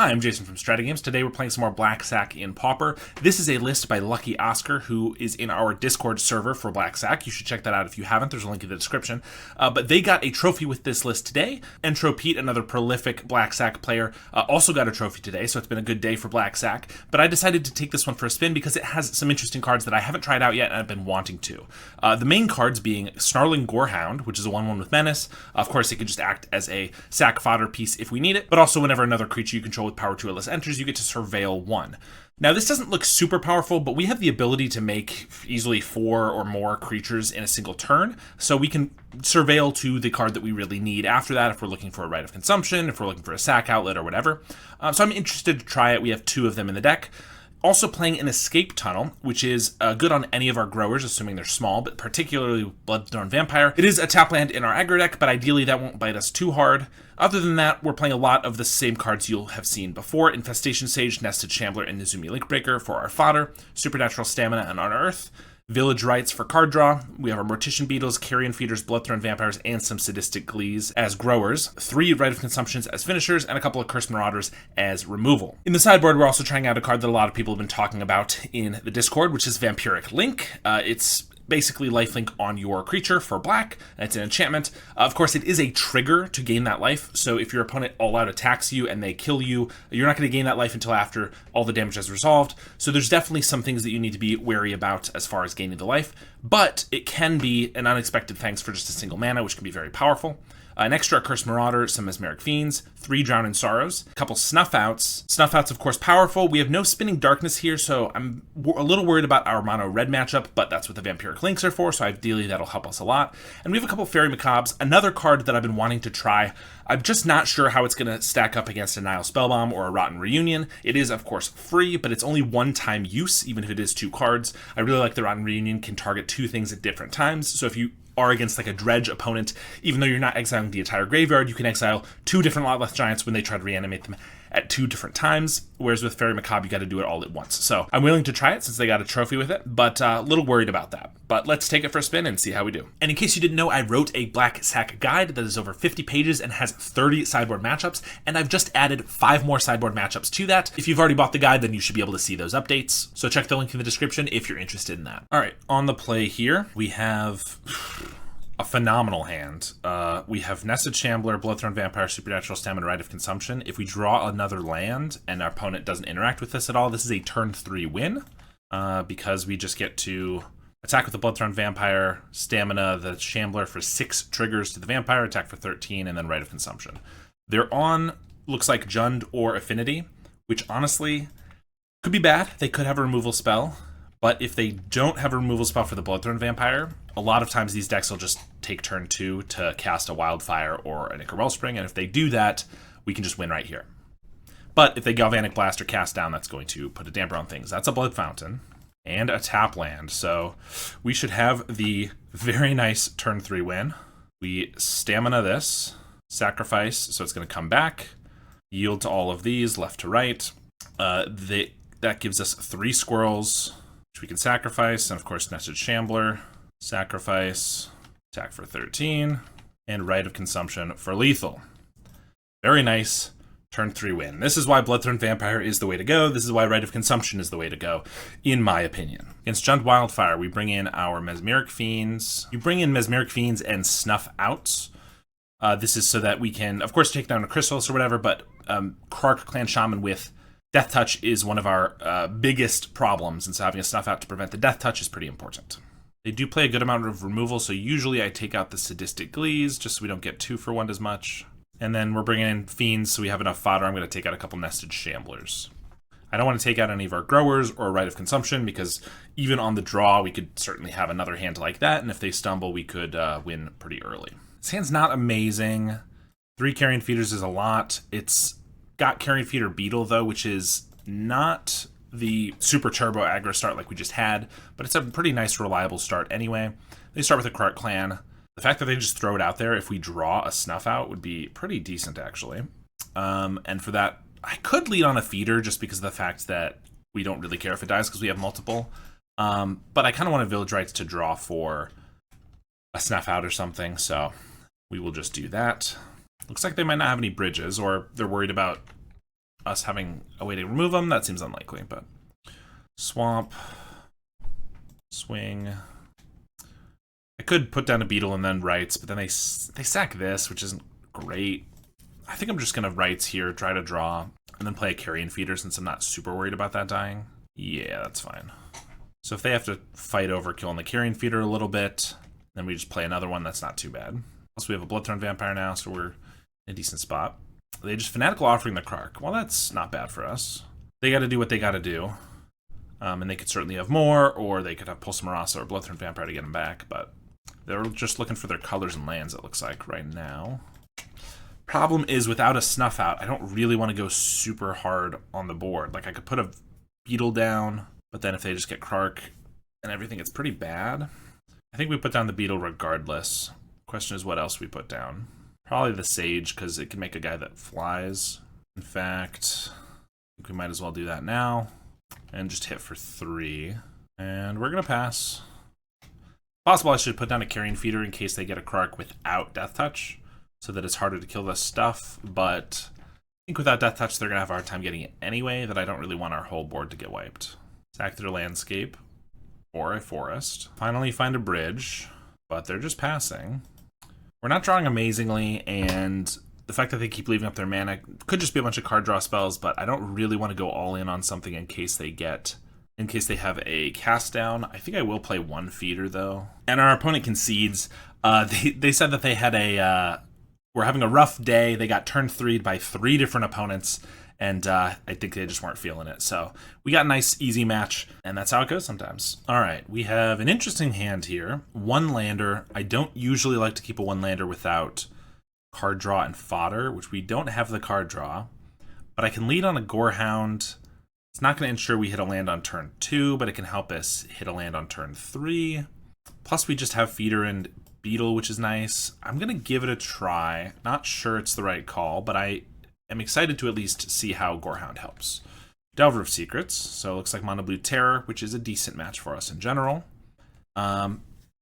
Hi, I'm Jason from StrataGames. Today we're playing some more Black Sac in Pauper. This is a list by Lucky Oscar, who is in our Discord server for Black Sac. You should check that out if you haven't. There's a link in the description. But they got a trophy with this list today. Entro Pete, another prolific Black Sac player, also got a trophy today, so it's been a good day for Black Sac. But I decided to take this one for a spin because it has some interesting cards that I haven't tried out yet and I've been wanting to. The main cards being Snarling Gorehound, which is a 1/1 with Menace. Of course, it can just act as a sack fodder piece if we need it, but also whenever another creature you control with power 2 or less enters, you get to surveil 1. Now, this doesn't look super powerful, but we have the ability to make easily 4 or more creatures in a single turn, so we can surveil to the card that we really need after that if we're looking for a Rite of Consumption, if we're looking for a sack outlet or whatever. So I'm interested to try it. We have 2 of them in the deck. Also playing an Escape Tunnel, which is good on any of our growers, assuming they're small, but particularly Bloodthorn Vampire. It is a tap land in our aggro deck, but ideally that won't bite us too hard. Other than that, we're playing a lot of the same cards you'll have seen before: Infestation Sage, Nested Shambler, and Nizumi Linkbreaker for our fodder, Supernatural Stamina and Unearth, Village Rites for card draw. We have our Mortician Beetles, Carrion Feeders, Bloodthorn Vampires, and some Sadistic Glees as growers, 3 Rite of Consumptions as finishers, and a couple of Cursed Marauders as removal. In the sideboard, we're also trying out a card that a lot of people have been talking about in the Discord, which is Vampiric Link. It's basically lifelink on your creature for black, and it's an enchantment. Of course, it is a trigger to gain that life, so if your opponent all-out attacks you and they kill you, you're not going to gain that life until after all the damage is resolved, so there's definitely some things that you need to be wary about as far as gaining the life, but it can be an unexpected thanks for just a single mana, which can be very powerful. An extra Cursed Marauder, some Mesmeric Fiends, 3 Drown in Sorrows, a couple Snuff Outs. Snuff Outs, of course, powerful. We have no Spinning Darkness here, so I'm a little worried about our mono red matchup, but that's what the Vampiric Links are for, so ideally that'll help us a lot. And we have a couple Fairy Macabres, another card that I've been wanting to try. I'm just not sure how it's going to stack up against a Nile Spellbomb or a Rotten Reunion. It is, of course, free, but it's only one-time use, even if it is 2 cards. I really like the Rotten Reunion, can target 2 things at different times, so if you are against like a dredge opponent, even though you're not exiling the entire graveyard, you can exile 2 different Lotleth Giants when they try to reanimate them at 2 different times, whereas with Fairy Macabre, you got to do it all at once. So I'm willing to try it since they got a trophy with it, but a little worried about that. But let's take it for a spin and see how we do. And in case you didn't know, I wrote a Black Sac guide that is over 50 pages and has 30 sideboard matchups, and I've just added 5 more sideboard matchups to that. If you've already bought the guide, then you should be able to see those updates. So check the link in the description if you're interested in that. All right, on the play here, we have a phenomenal hand. We have Nested Shambler, Bloodthorn Vampire, Supernatural Stamina, Rite of Consumption. If we draw another land and our opponent doesn't interact with this at all, this is a turn 3 win, because we just get to attack with the Bloodthorn Vampire, Stamina, the Shambler for 6 triggers to the Vampire, attack for 13, and then Rite of Consumption. They're on, looks like Jund or Affinity, which honestly could be bad. They could have a removal spell. But if they don't have a removal spell for the Bloodthorn Vampire, a lot of times these decks will just take turn 2 to cast a Wildfire or an Ichor Wellspring, and if they do that, we can just win right here. But if they Galvanic Blast or Cast Down, that's going to put a damper on things. That's a Blood Fountain and a tap land, so we should have the very nice turn 3 win. We Stamina this, sacrifice, so it's going to come back, yield to all of these, left to right. That gives us 3 squirrels, we can sacrifice, and of course Nested Shambler, sacrifice, attack for 13, and Rite of Consumption for lethal. Very nice turn 3 win. This is why Bloodthorn Vampire is the way to go. This is why Rite of Consumption is the way to go, in my opinion. Against Jund Wildfire, we bring in our Mesmeric Fiends. You bring in Mesmeric Fiends and Snuff Outs. This is so that we can, of course, take down a Chrysalis or whatever, but Krark Clan Shaman with Death Touch is one of our biggest problems, and so having a Snuff Out to prevent the Death Touch is pretty important. They do play a good amount of removal, so usually I take out the Sadistic Glees, just so we don't get 2 for 1 as much. And then we're bringing in Fiends, so we have enough fodder. I'm going to take out a couple Nested Shamblers. I don't want to take out any of our growers or Rite of Consumption, because even on the draw, we could certainly have another hand like that, and if they stumble, we could win pretty early. This hand's not amazing. 3 Carrion Feeders is a lot. It's got Carrion Feeder Beetle, though, which is not the super turbo aggro start like we just had, but it's a pretty nice, reliable start anyway. They start with a Krark Clan. The fact that they just throw it out there if we draw a Snuff Out would be pretty decent, actually. And for that, I could lead on a Feeder just because of the fact that we don't really care if it dies because we have multiple. But I kind of want a Village Rites to draw for a Snuff Out or something, so we will just do that. Looks like they might not have any bridges, or they're worried about us having a way to remove them, that seems unlikely, but swamp, swing. I could put down a beetle and then rights, but then they sack this, which isn't great. I think I'm just gonna rights here, try to draw, and then play a carrion feeder since I'm not super worried about that dying. Yeah, that's fine. So if they have to fight over killing the carrion feeder a little bit, then we just play another one, that's not too bad. Plus we have a Bloodthorn Vampire now, so we're in a decent spot. They just Fanatical Offering the Krark. Well, that's not bad for us. They gotta do what they gotta do. And they could certainly have more, or they could have Pulse Marasa or Bloodthorn Vampire to get them back, but they're just looking for their colors and lands, it looks like, right now. Problem is, without a Snuff Out, I don't really want to go super hard on the board. Like, I could put a Beetle down, but then if they just get Krark and everything, it's pretty bad. I think we put down the Beetle regardless. Question is what else we put down. Probably the Sage, because it can make a guy that flies. In fact, I think we might as well do that now. And just hit for 3. And we're going to pass. Possible I should put down a Carrion Feeder in case they get a Krark without Death Touch, so that it's harder to kill this stuff, but I think without Death Touch they're going to have a hard time getting it anyway, that I don't really want our whole board to get wiped. Sack their landscape, or a forest. Finally find a bridge, but they're just passing. We're not drawing amazingly, and the fact that they keep leaving up their mana could just be a bunch of card draw spells, but I don't really want to go all in on something in case they have a cast down. I think I will play one feeder though. And our opponent concedes. They said that they had were having a rough day. They got turn 3'd by 3 different opponents, and I think they just weren't feeling it. So we got a nice, easy match, and that's how it goes sometimes. All right, we have an interesting hand here. One lander. I don't usually like to keep a one lander without card draw and fodder, which we don't have the card draw, but I can lead on a Gorehound. It's not going to ensure we hit a land on turn 2, but it can help us hit a land on turn 3. Plus we just have feeder and beetle, which is nice. I'm going to give it a try. Not sure it's the right call, but I am excited to at least see how Gorehound helps. Delver of Secrets, so it looks like Mono Blue Terror, which is a decent match for us in general.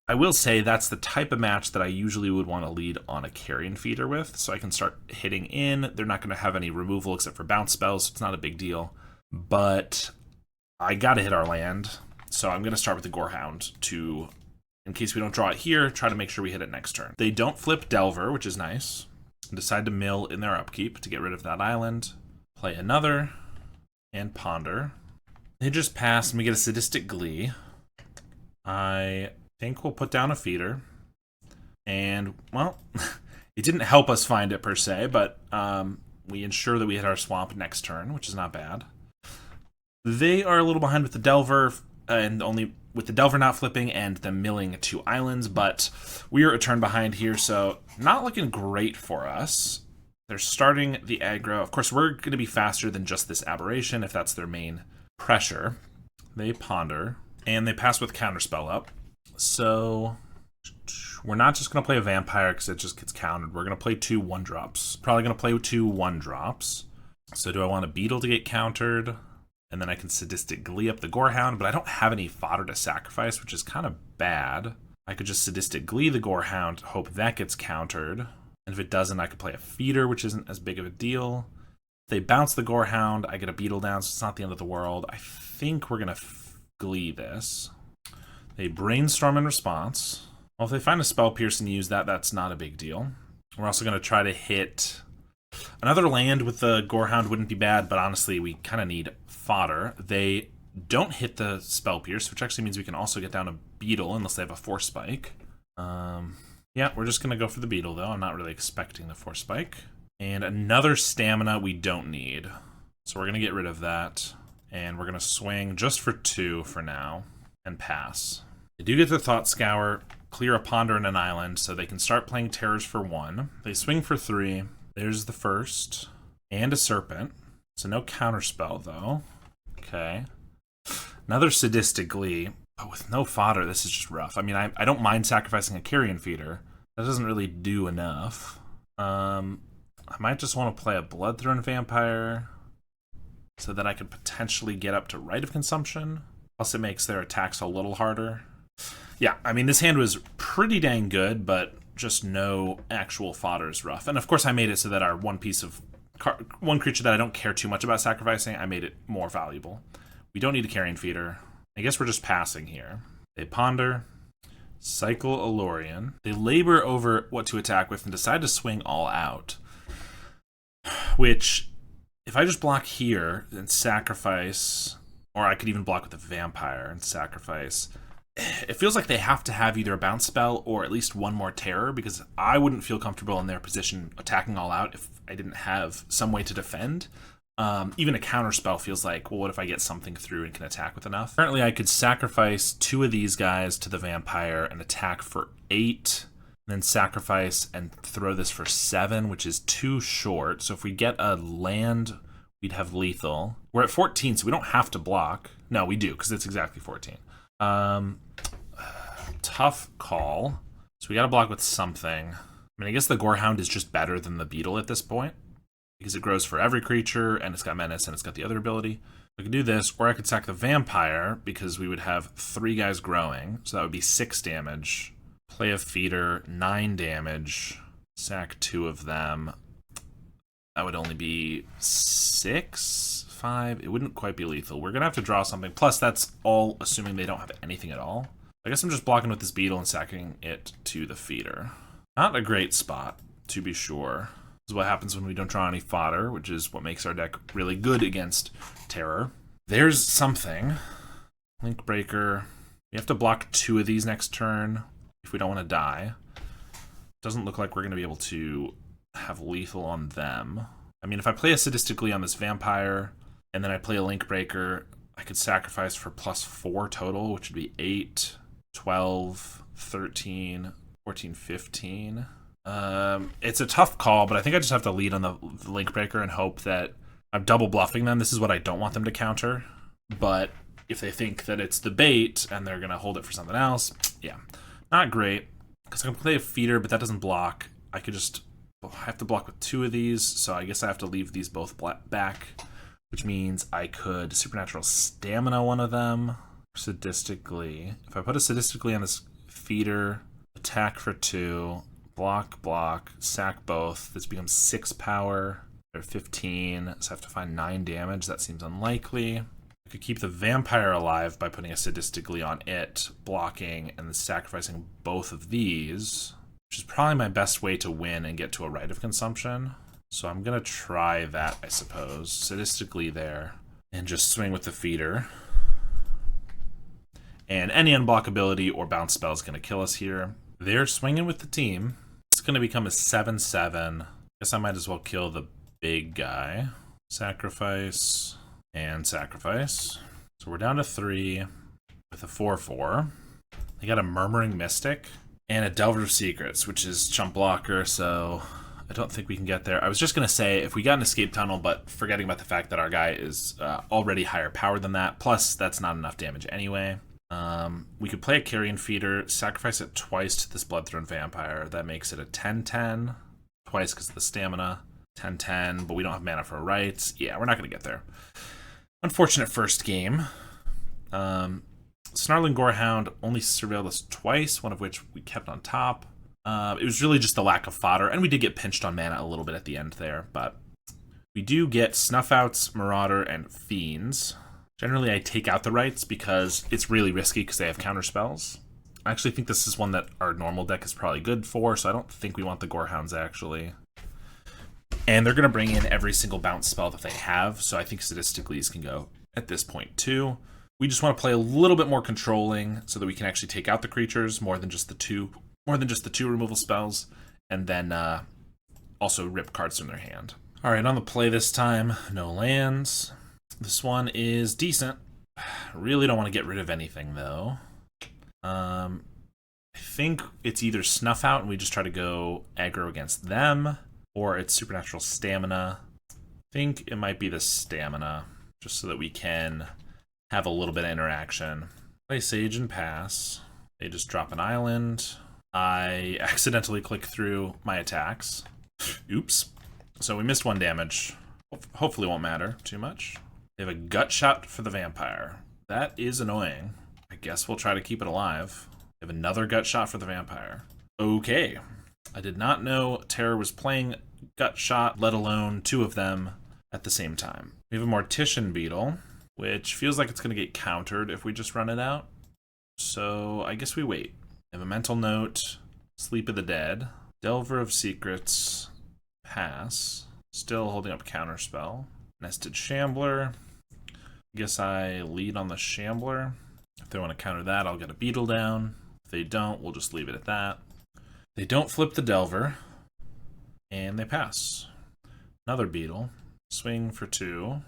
I will say that's the type of match that I usually would want to lead on a Carrion Feeder with, so I can start hitting in. They're not going to have any removal except for bounce spells, so it's not a big deal. But I gotta hit our land, so I'm gonna start with the Gorehound to, in case we don't draw it here, try to make sure we hit it next turn. They don't flip Delver, which is nice, and decide to mill in their upkeep to get rid of that island. Play another, and ponder. They just pass, and we get a Sadistic Glee. I think we'll put down a feeder, and, well, it didn't help us find it per se, but we ensure that we hit our swamp next turn, which is not bad. They are a little behind with the Delver, and only with the Delver not flipping and them milling 2 islands, but we are a turn behind here, so not looking great for us. They're starting the aggro. Of course, we're going to be faster than just this aberration if that's their main pressure. They ponder, and they pass with Counterspell up. So we're not just going to play a Vampire because it just gets countered. We're going to play 2 1-drops. Probably going to play 2 1-drops. So do I want a Beetle to get countered? And then I can Sadistic Glee up the Gorehound, but I don't have any fodder to sacrifice, which is kind of bad. I could just Sadistic Glee the Gorehound, hope that gets countered. And if it doesn't, I could play a feeder, which isn't as big of a deal. If they bounce the Gorehound, I get a Beetle down, so it's not the end of the world. I think we're going to Glee this. They Brainstorm in response. Well, if they find a Spell Pierce and use that, that's not a big deal. We're also going to try to hit another land with the Gorehound wouldn't be bad, but honestly, we kind of need fodder. They don't hit the Spell Pierce, which actually means we can also get down a Beetle unless they have a Force Spike. Yeah, we're just going to go for the Beetle, though. I'm not really expecting the Force Spike. And another Stamina we don't need. So we're going to get rid of that. And we're going to swing just for 2 for now and pass. They do get the Thought Scour, clear a Ponder and an Island, so they can start playing Terrors for 1. They swing for 3. There's the first. And a Serpent. So no Counterspell, though. Okay. Another Sadistic Glee. But with no fodder, this is just rough. I mean, I don't mind sacrificing a Carrion Feeder. That doesn't really do enough. I might just want to play a Bloodthorn Vampire so that I could potentially get up to Rite of Consumption. Plus it makes their attacks a little harder. Yeah, I mean, this hand was pretty dang good, but just no actual fodder is rough. And of course I made it so that our one piece of one creature that I don't care too much about sacrificing, I made it more valuable. We don't need a Carrion Feeder. I guess we're just passing here. They ponder, cycle Alorian. They labor over what to attack with and decide to swing all out. Which, if I just block here and sacrifice, or I could even block with a Vampire and sacrifice, it feels like they have to have either a bounce spell or at least one more terror, because I wouldn't feel comfortable in their position attacking all out if I didn't have some way to defend. Even a counter spell feels like, well, what if I get something through and can attack with enough? Currently, I could sacrifice 2 of these guys to the Vampire and attack for 8, and then sacrifice and throw this for 7, which is too short. So if we get a land, we'd have lethal. We're at 14, so we don't have to block. No, we do, because it's exactly 14. Tough call. So we got to block with something. I mean, I guess the Gorehound is just better than the Beetle at this point, because it grows for every creature, and it's got Menace, and it's got the other ability. I could do this, or I could sack the Vampire, because we would have 3 guys growing, so that would be 6 damage. Play a Feeder, 9 damage. Sack 2 of them. That would only be 6? 5? It wouldn't quite be lethal. We're going to have to draw something. Plus, that's all assuming they don't have anything at all. I guess I'm just blocking with this Beetle and sacking it to the Feeder. Not a great spot, to be sure. This is what happens when we don't draw any fodder, which is what makes our deck really good against Terror. There's something. Link Breaker. We have to block 2 of these next turn if we don't want to die. Doesn't look like we're going to be able to have lethal on them. I mean, if I play a Sadistically on this Vampire, and then I play a Link Breaker, I could sacrifice for +4 total, which would be 8, 12, 13, 14, 15. It's a tough call, but I think I just have to lead on the Link Breaker and hope that I'm double bluffing them. This is what I don't want them to counter. But if they think that it's the bait and they're going to hold it for something else, yeah, not great. Because I can play a Feeder, but that doesn't block. I have to block with 2 of these, so I guess I have to leave these both back, which means I could Supernatural Stamina one of them. Sadistically. If I put a Sadistically on this Feeder, attack for 2, block, sack both. This becomes 6 power. They're 15, so I have to find 9 damage. That seems unlikely. I could keep the Vampire alive by putting a Sadistically on it, blocking, and then sacrificing both of these, which is probably my best way to win and get to a Rite of Consumption. So I'm going to try that, I suppose. Sadistically there, and just swing with the Feeder. And any unblockability or bounce spell is going to kill us here. They're swinging with the team. It's going to become a 7/7. Guess I might as well kill the big guy. Sacrifice and sacrifice. So we're down to 3 with a 4/4. They got a Murmuring Mystic and a Delver of Secrets, which is chump blocker, so I don't think we can get there. I was just going to say, if we got an Escape Tunnel, but forgetting about the fact that our guy is already higher powered than that, plus that's not enough damage anyway. We could play a Carrion Feeder, sacrifice it twice to this Bloodthrone Vampire. That makes it a 10/10. Twice because of the stamina. 10/10, but we don't have mana for rights. Yeah, we're not going to get there. Unfortunate first game. Snarling Gorehound only surveilled us twice, one of which we kept on top. It was really just the lack of fodder, and we did get pinched on mana a little bit at the end there, but we do get Snuffouts, Marauder, and Fiends. Generally, I take out the rights because it's really risky because they have counter spells. I actually think this is one that our normal deck is probably good for, so I don't think we want the Gorehounds, actually. And they're going to bring in every single bounce spell that they have, so I think Sadistically can go at this point, too. We just want to play a little bit more controlling so that we can actually take out the creatures more than just the two removal spells, and then also rip cards from their hand. All right, on the play this time, no lands. This one is decent. Really don't want to get rid of anything, though. I think it's either Snuff Out and we just try to go aggro against them, or it's Supernatural Stamina. I think it might be the Stamina, just so that we can have a little bit of interaction. Play Sage and pass. They just drop an island. I accidentally click through my attacks. Oops. So we missed 1 damage. Hopefully it won't matter too much. They have a Gut Shot for the Vampire. That is annoying. I guess we'll try to keep it alive. They have another Gut Shot for the Vampire. Okay. I did not know Terror was playing gut shot, let alone 2 of them at the same time. We have a Mortician Beetle, which feels like it's going to get countered if we just run it out. So I guess we wait. We have a Mental Note, Sleep of the Dead, Delver of Secrets, pass. Still holding up Counterspell. Nested Shambler. I guess I lead on the Shambler. If they want to counter that, I'll get a Beetle down. If they don't, we'll just leave it at that. They don't flip the Delver, and they pass. Another Beetle. Swing for 2.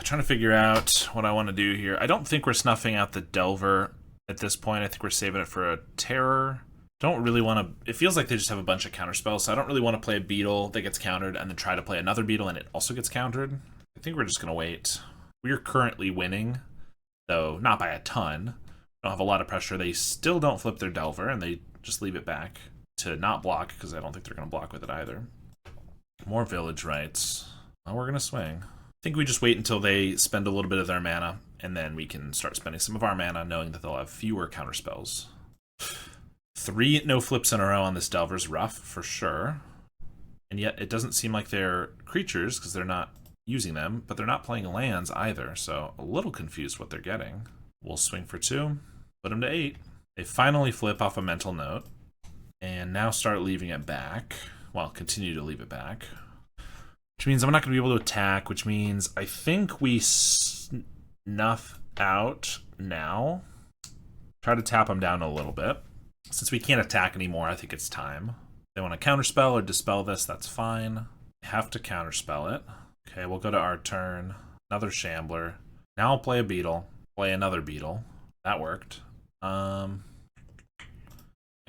Trying to figure out what I want to do here. I don't think we're snuffing out the Delver at this point. I think we're saving it for a Terror. Don't really want to... It feels like they just have a bunch of counterspells, so I don't really want to play a Beetle that gets countered and then try to play another Beetle and it also gets countered. I think we're just going to wait. We are currently winning, though not by a ton. Don't have a lot of pressure. They still don't flip their Delver, and they just leave it back to not block, because I don't think they're going to block with it either. More Village Rites. Well, we're going to swing. I think we just wait until they spend a little bit of their mana, and then we can start spending some of our mana, knowing that they'll have fewer counterspells. 3 no flips in a row on this Delver is rough, for sure. And yet it doesn't seem like they're creatures, because they're not using them, but they're not playing lands either, so a little confused what they're getting. We'll swing for 2, put them to 8. They finally flip off a Mental Note, and now start leaving it back. Well, continue to leave it back. Which means I'm not going to be able to attack, which means I think we snuff out now. Try to tap them down a little bit. Since we can't attack anymore, I think it's time. If they want to counterspell or dispel this, that's fine. We have to counterspell it. Okay, we'll go to our turn. Another Shambler. Now I'll play a Beetle. Play another Beetle. That worked. I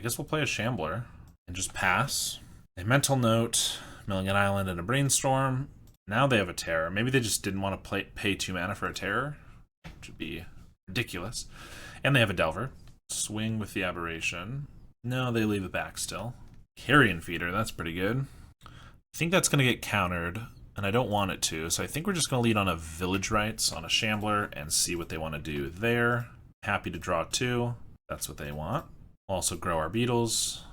guess we'll play a Shambler and just pass. A Mental Note, Milling an Island, and a Brainstorm. Now they have a Terror. Maybe they just didn't want to pay 2 mana for a Terror, which would be ridiculous. And they have a Delver. Swing with the Aberration. No, they leave it back still. Carrion Feeder, that's pretty good. I think that's going to get countered, and I don't want it to, so I think we're just going to lead on a Village Rites on a Shambler and see what they want to do there. Happy to draw 2. That's what they want. We'll also grow our Beetles.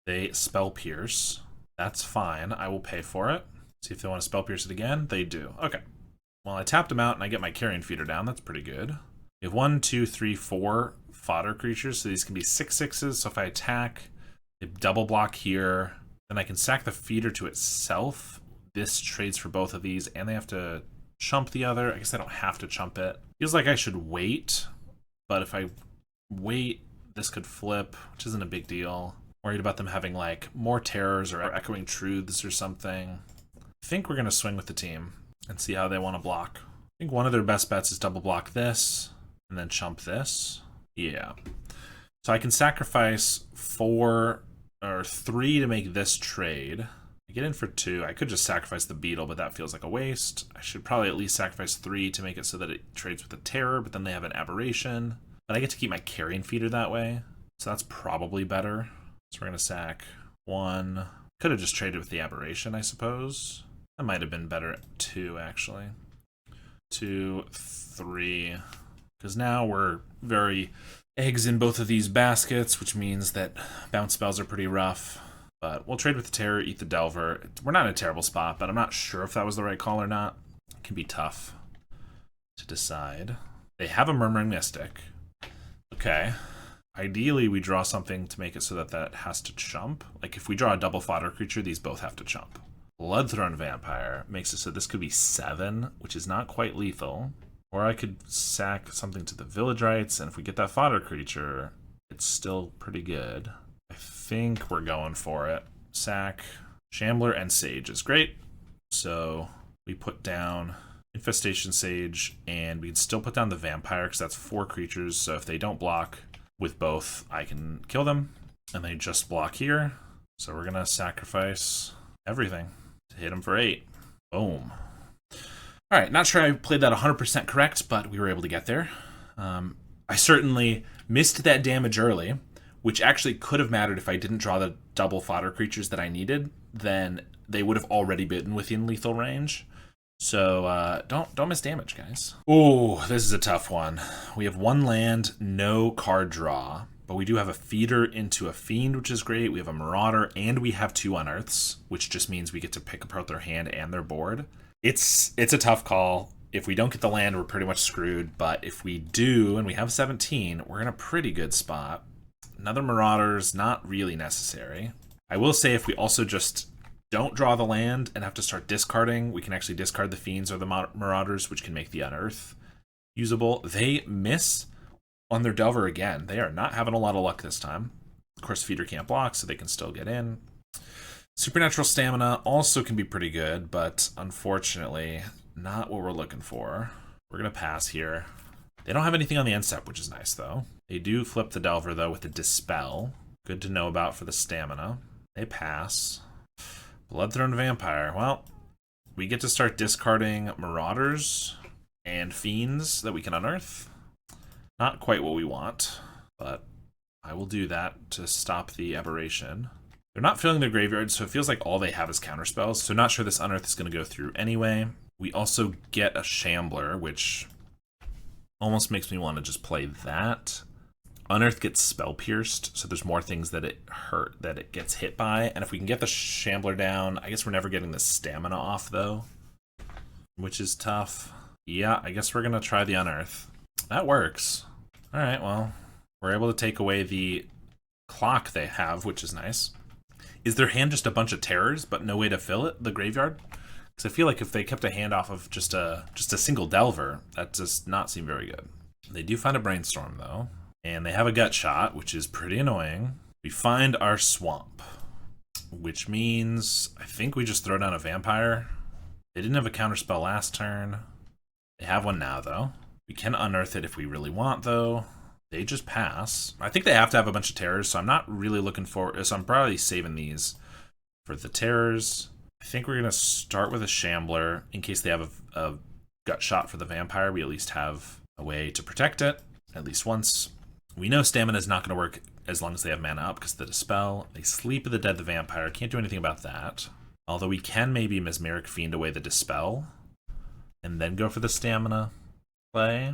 They Spell Pierce. That's fine. I will pay for it. See if they want to Spell Pierce it again. They do. Okay. Well, I tapped them out, and I get my Carrion Feeder down. That's pretty good. We have 1, 2, 3, 4 fodder creatures, so these can be 6/6s. So if I attack, they double block here. Then I can sack the feeder to itself. This trades for both of these, and they have to chump the other. I guess I don't have to chump it. Feels like I should wait, but if I wait, this could flip, which isn't a big deal. Worried about them having like more terrors or echoing truths or something. I think we're going to swing with the team and see how they want to block. I think one of their best bets is double block this and then chump this. Yeah. So I can sacrifice 4 or 3 to make this trade. I get in for 2. I could just sacrifice the Beetle, but that feels like a waste. I should probably at least sacrifice 3 to make it so that it trades with the Terror, but then they have an Aberration. But I get to keep my Carrion Feeder that way, so that's probably better. So we're going to sack 1. Could have just traded with the Aberration, I suppose. That might have been better at 2, actually. 2, 3. Because now we're very eggs in both of these baskets, which means that bounce spells are pretty rough. But we'll trade with the Terror, eat the Delver. We're not in a terrible spot, but I'm not sure if that was the right call or not. It can be tough to decide. They have a Murmuring Mystic. Okay. Ideally, we draw something to make it so that that has to chump. Like, if we draw a double fodder creature, these both have to chump. Bloodthrone Vampire makes it so this could be 7, which is not quite lethal. Or I could sack something to the Village Rites, and if we get that fodder creature, it's still pretty good. I think we're going for it. Sack, Shambler, and Sage is great. So we put down Infestation Sage, and we can still put down the Vampire, because that's 4 creatures, so if they don't block with both, I can kill them. And they just block here, so we're going to sacrifice everything to hit them for 8. Boom. All right, not sure I played that 100% correct, but we were able to get there. I certainly missed that damage early, which actually could have mattered if I didn't draw the double fodder creatures that I needed. Then they would have already been within lethal range. So don't miss damage, guys. Oh, this is a tough one. We have 1 land, no card draw. but we do have a feeder into a fiend, which is great. We have a marauder, and we have 2 unearths, which just means we get to pick apart their hand and their board. It's a tough call. If we don't get the land, we're pretty much screwed, but if we do, and we have 17, we're in a pretty good spot. Another marauder's not really necessary. I will say if we also just don't draw the land and have to start discarding, we can actually discard the fiends or the marauders, which can make the unearth usable. They miss on their Delver again. They are not having a lot of luck this time. Of course, feeder can't block, so they can still get in. Supernatural Stamina also can be pretty good, but unfortunately, not what we're looking for. We're going to pass here. They don't have anything on the end step, which is nice, though. They do flip the Delver, though, with the Dispel. Good to know about for the stamina. They pass. Bloodthorn Vampire. Well, we get to start discarding Marauders and Fiends that we can unearth. Not quite what we want, but I will do that to stop the aberration. They're not filling their graveyard, so it feels like all they have is counterspells, so not sure this unearth is going to go through anyway. We also get a Shambler, which almost makes me want to just play that. Unearth gets spell pierced, so there's more things that it gets hit by. And if we can get the Shambler down, I guess we're never getting the stamina off though, which is tough. Yeah, I guess we're gonna try the Unearth. That works. All right, well, we're able to take away the clock they have, which is nice. Is their hand just a bunch of terrors, but no way to fill it, the graveyard? Because I feel like if they kept a hand off of just a single Delver, that does not seem very good. They do find a Brainstorm though. And they have a Gut Shot, which is pretty annoying. We find our Swamp, which means I think we just throw down a Vampire. They didn't have a counterspell last turn. They have one now, though. We can unearth it if we really want, though. They just pass. I think they have to have a bunch of terrors, so I'm not really looking for... So I'm probably saving these for the terrors. I think we're going to start with a Shambler. In case they have a Gut Shot for the Vampire, we at least have a way to protect it, at least once. We know stamina is not going to work as long as they have mana up because of the Dispel. They sleep the Dead the Vampire. Can't do anything about that. Although we can maybe Mesmeric Fiend away the Dispel and then go for the stamina play.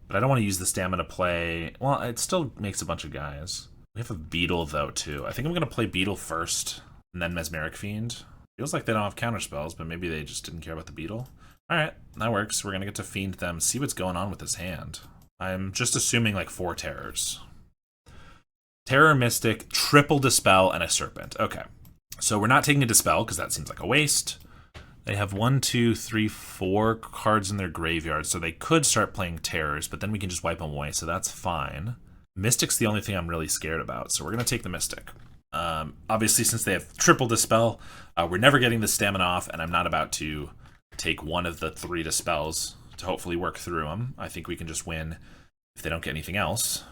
But I don't want to use the stamina play. Well, it still makes a bunch of guys. We have a Beetle, though, too. I think I'm going to play Beetle first and then Mesmeric Fiend. Feels like they don't have counterspells, but maybe they just didn't care about the Beetle. All right, that works. We're going to get to Fiend them, see what's going on with this hand. I'm just assuming like 4 terrors. Terror, Mystic, triple Dispel, and a Serpent. Okay. So we're not taking a Dispel because that seems like a waste. They have 1, 2, 3, 4 cards in their graveyard, so they could start playing terrors, but then we can just wipe them away, so that's fine. Mystic's the only thing I'm really scared about, so we're going to take the Mystic. Obviously, since they have triple Dispel, we're never getting the stamina off, and I'm not about to take one of the 3 Dispels to hopefully work through them. I think we can just win if they don't get anything else.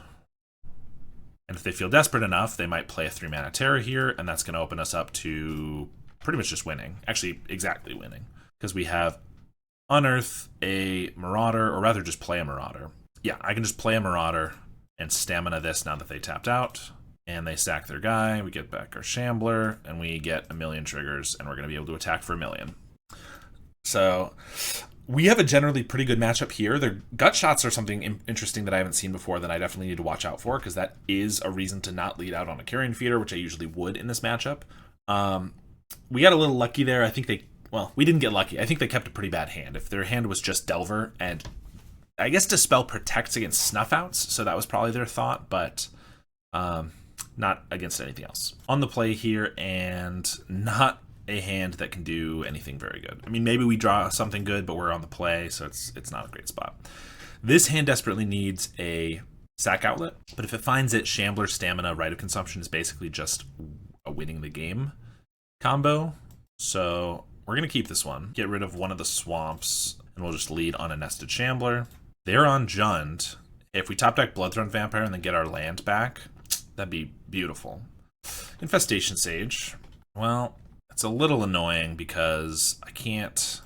And if they feel desperate enough, they might play a 3-mana Terror here, and that's going to open us up to pretty much just winning. Actually, exactly winning. Because we have Unearth, a Marauder, or rather just play a Marauder. Yeah, I can just play a Marauder and stamina this now that they tapped out. And they sack their guy, we get back our Shambler, and we get a million triggers, and we're going to be able to attack for 1 million. So we have a generally pretty good matchup here. Their Gut Shots are something interesting that I haven't seen before that I definitely need to watch out for, because that is a reason to not lead out on a Carrion Feeder, which I usually would in this matchup. We got a little lucky there. I think we didn't get lucky. I think they kept a pretty bad hand. If their hand was just Delver, and I guess Dispel protects against Snuff Outs, so that was probably their thought, but not against anything else. On the play here, and not a hand that can do anything very good. I mean, maybe we draw something good, but we're on the play, so it's not a great spot. This hand desperately needs a sack outlet, but if it finds it, Shambler, Stamina, Rite of Consumption is basically just a winning the game combo. So we're going to keep this one, get rid of one of the swamps, and we'll just lead on a Nested Shambler. They're on Jund. If we top deck Bloodthorn Vampire and then get our land back, that'd be beautiful. Infestation Sage. Well, it's a little annoying because I can't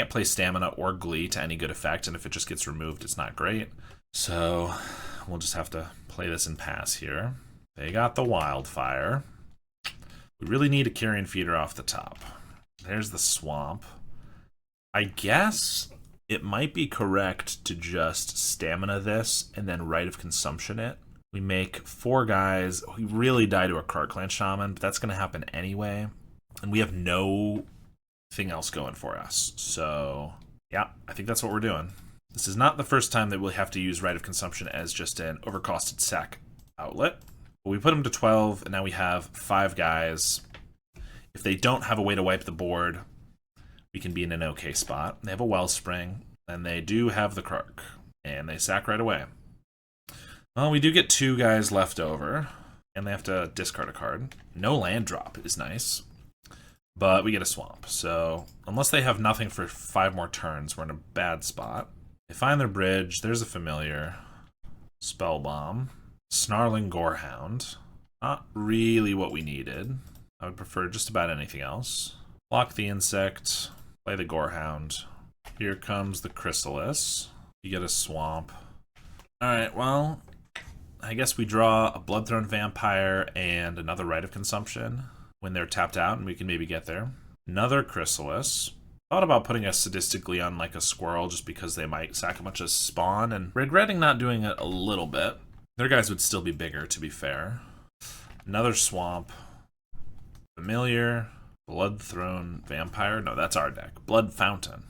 play Stamina or Glee to any good effect, and if it just gets removed, it's not great. So we'll just have to play this and pass here. They got the Wildfire. We really need a Carrion Feeder off the top. There's the Swamp. I guess it might be correct to just Stamina this and then Rite of Consumption it. We make 4 guys. We really die to a Clan Shaman, but that's going to happen anyway. And we have no thing else going for us. So, yeah, I think that's what we're doing. This is not the first time that we'll have to use Rite of Consumption as just an overcosted sack outlet. But we put them to 12, and now we have 5 guys. If they don't have a way to wipe the board, we can be in an okay spot. They have a Wellspring, and they do have the Krark, and they sack right away. Well, we do get 2 guys left over, and they have to discard a card. No land drop is nice, but we get a swamp. So unless they have nothing for 5 more turns, we're in a bad spot. They find their bridge. There's a familiar. Spellbomb. Snarling Gorehound. Not really what we needed. I would prefer just about anything else. Block the insect. Play the Gorehound. Here comes the Chrysalis. You get a swamp. Alright, well, I guess we draw a Bloodthorn Vampire and another Rite of Consumption when they're tapped out, and we can maybe get there. Another Chrysalis. Thought about putting us sadistically on like a squirrel just because they might sack a bunch of spawn, and regretting not doing it a little bit. Their guys would still be bigger, to be fair. Another swamp. Familiar. Bloodthorn Vampire. No, that's our deck. Blood Fountain.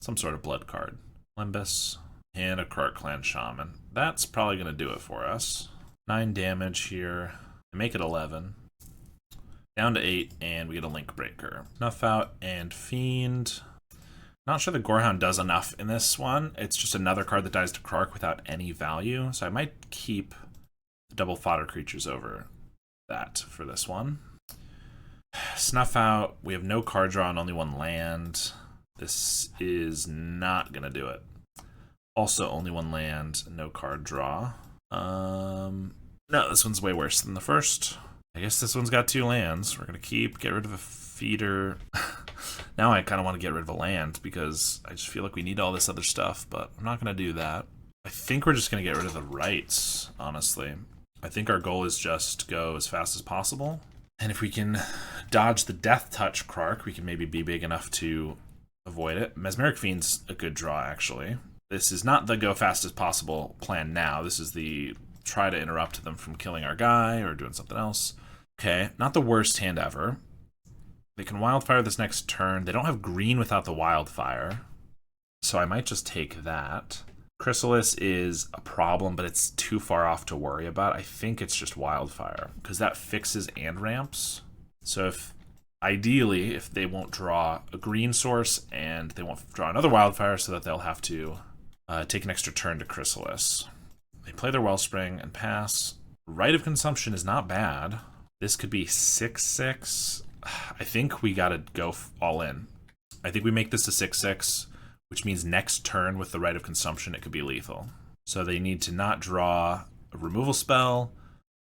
Some sort of blood card. Limbus. And a Clan Shaman. That's probably going to do it for us. 9 damage here. I make it 11. Down to 8, and we get a Link Breaker. Snuff Out and Fiend. Not sure the Gorehound does enough in this one. It's just another card that dies to Krark without any value, so I might keep the double fodder creatures over that for this one. Snuff Out. We have no card draw and only 1 land. This is not going to do it. Also, only 1 land, no card draw. No, this one's way worse than the first. I guess this one's got 2 lands. We're going to get rid of a feeder. Now I kind of want to get rid of a land because I just feel like we need all this other stuff, but I'm not going to do that. I think we're just going to get rid of the rights, honestly. I think our goal is just go as fast as possible. And if we can dodge the Death Touch Krark, we can maybe be big enough to avoid it. Mesmeric Fiend's a good draw, actually. This is not the go fast as possible plan now. This is the try to interrupt them from killing our guy or doing something else. Okay, not the worst hand ever. They can Wildfire this next turn. They don't have green without the Wildfire, so I might just take that. Chrysalis is a problem, but it's too far off to worry about. I think it's just Wildfire, because that fixes and ramps. So ideally, if they won't draw a green source, and they won't draw another Wildfire so that they'll have to take an extra turn to Chrysalis. They play their Wellspring and pass. Rite of Consumption is not bad. This could be 6-6. I think we gotta go all in. I think we make this a 6-6, which means next turn with the Rite of Consumption, it could be lethal. So they need to not draw a removal spell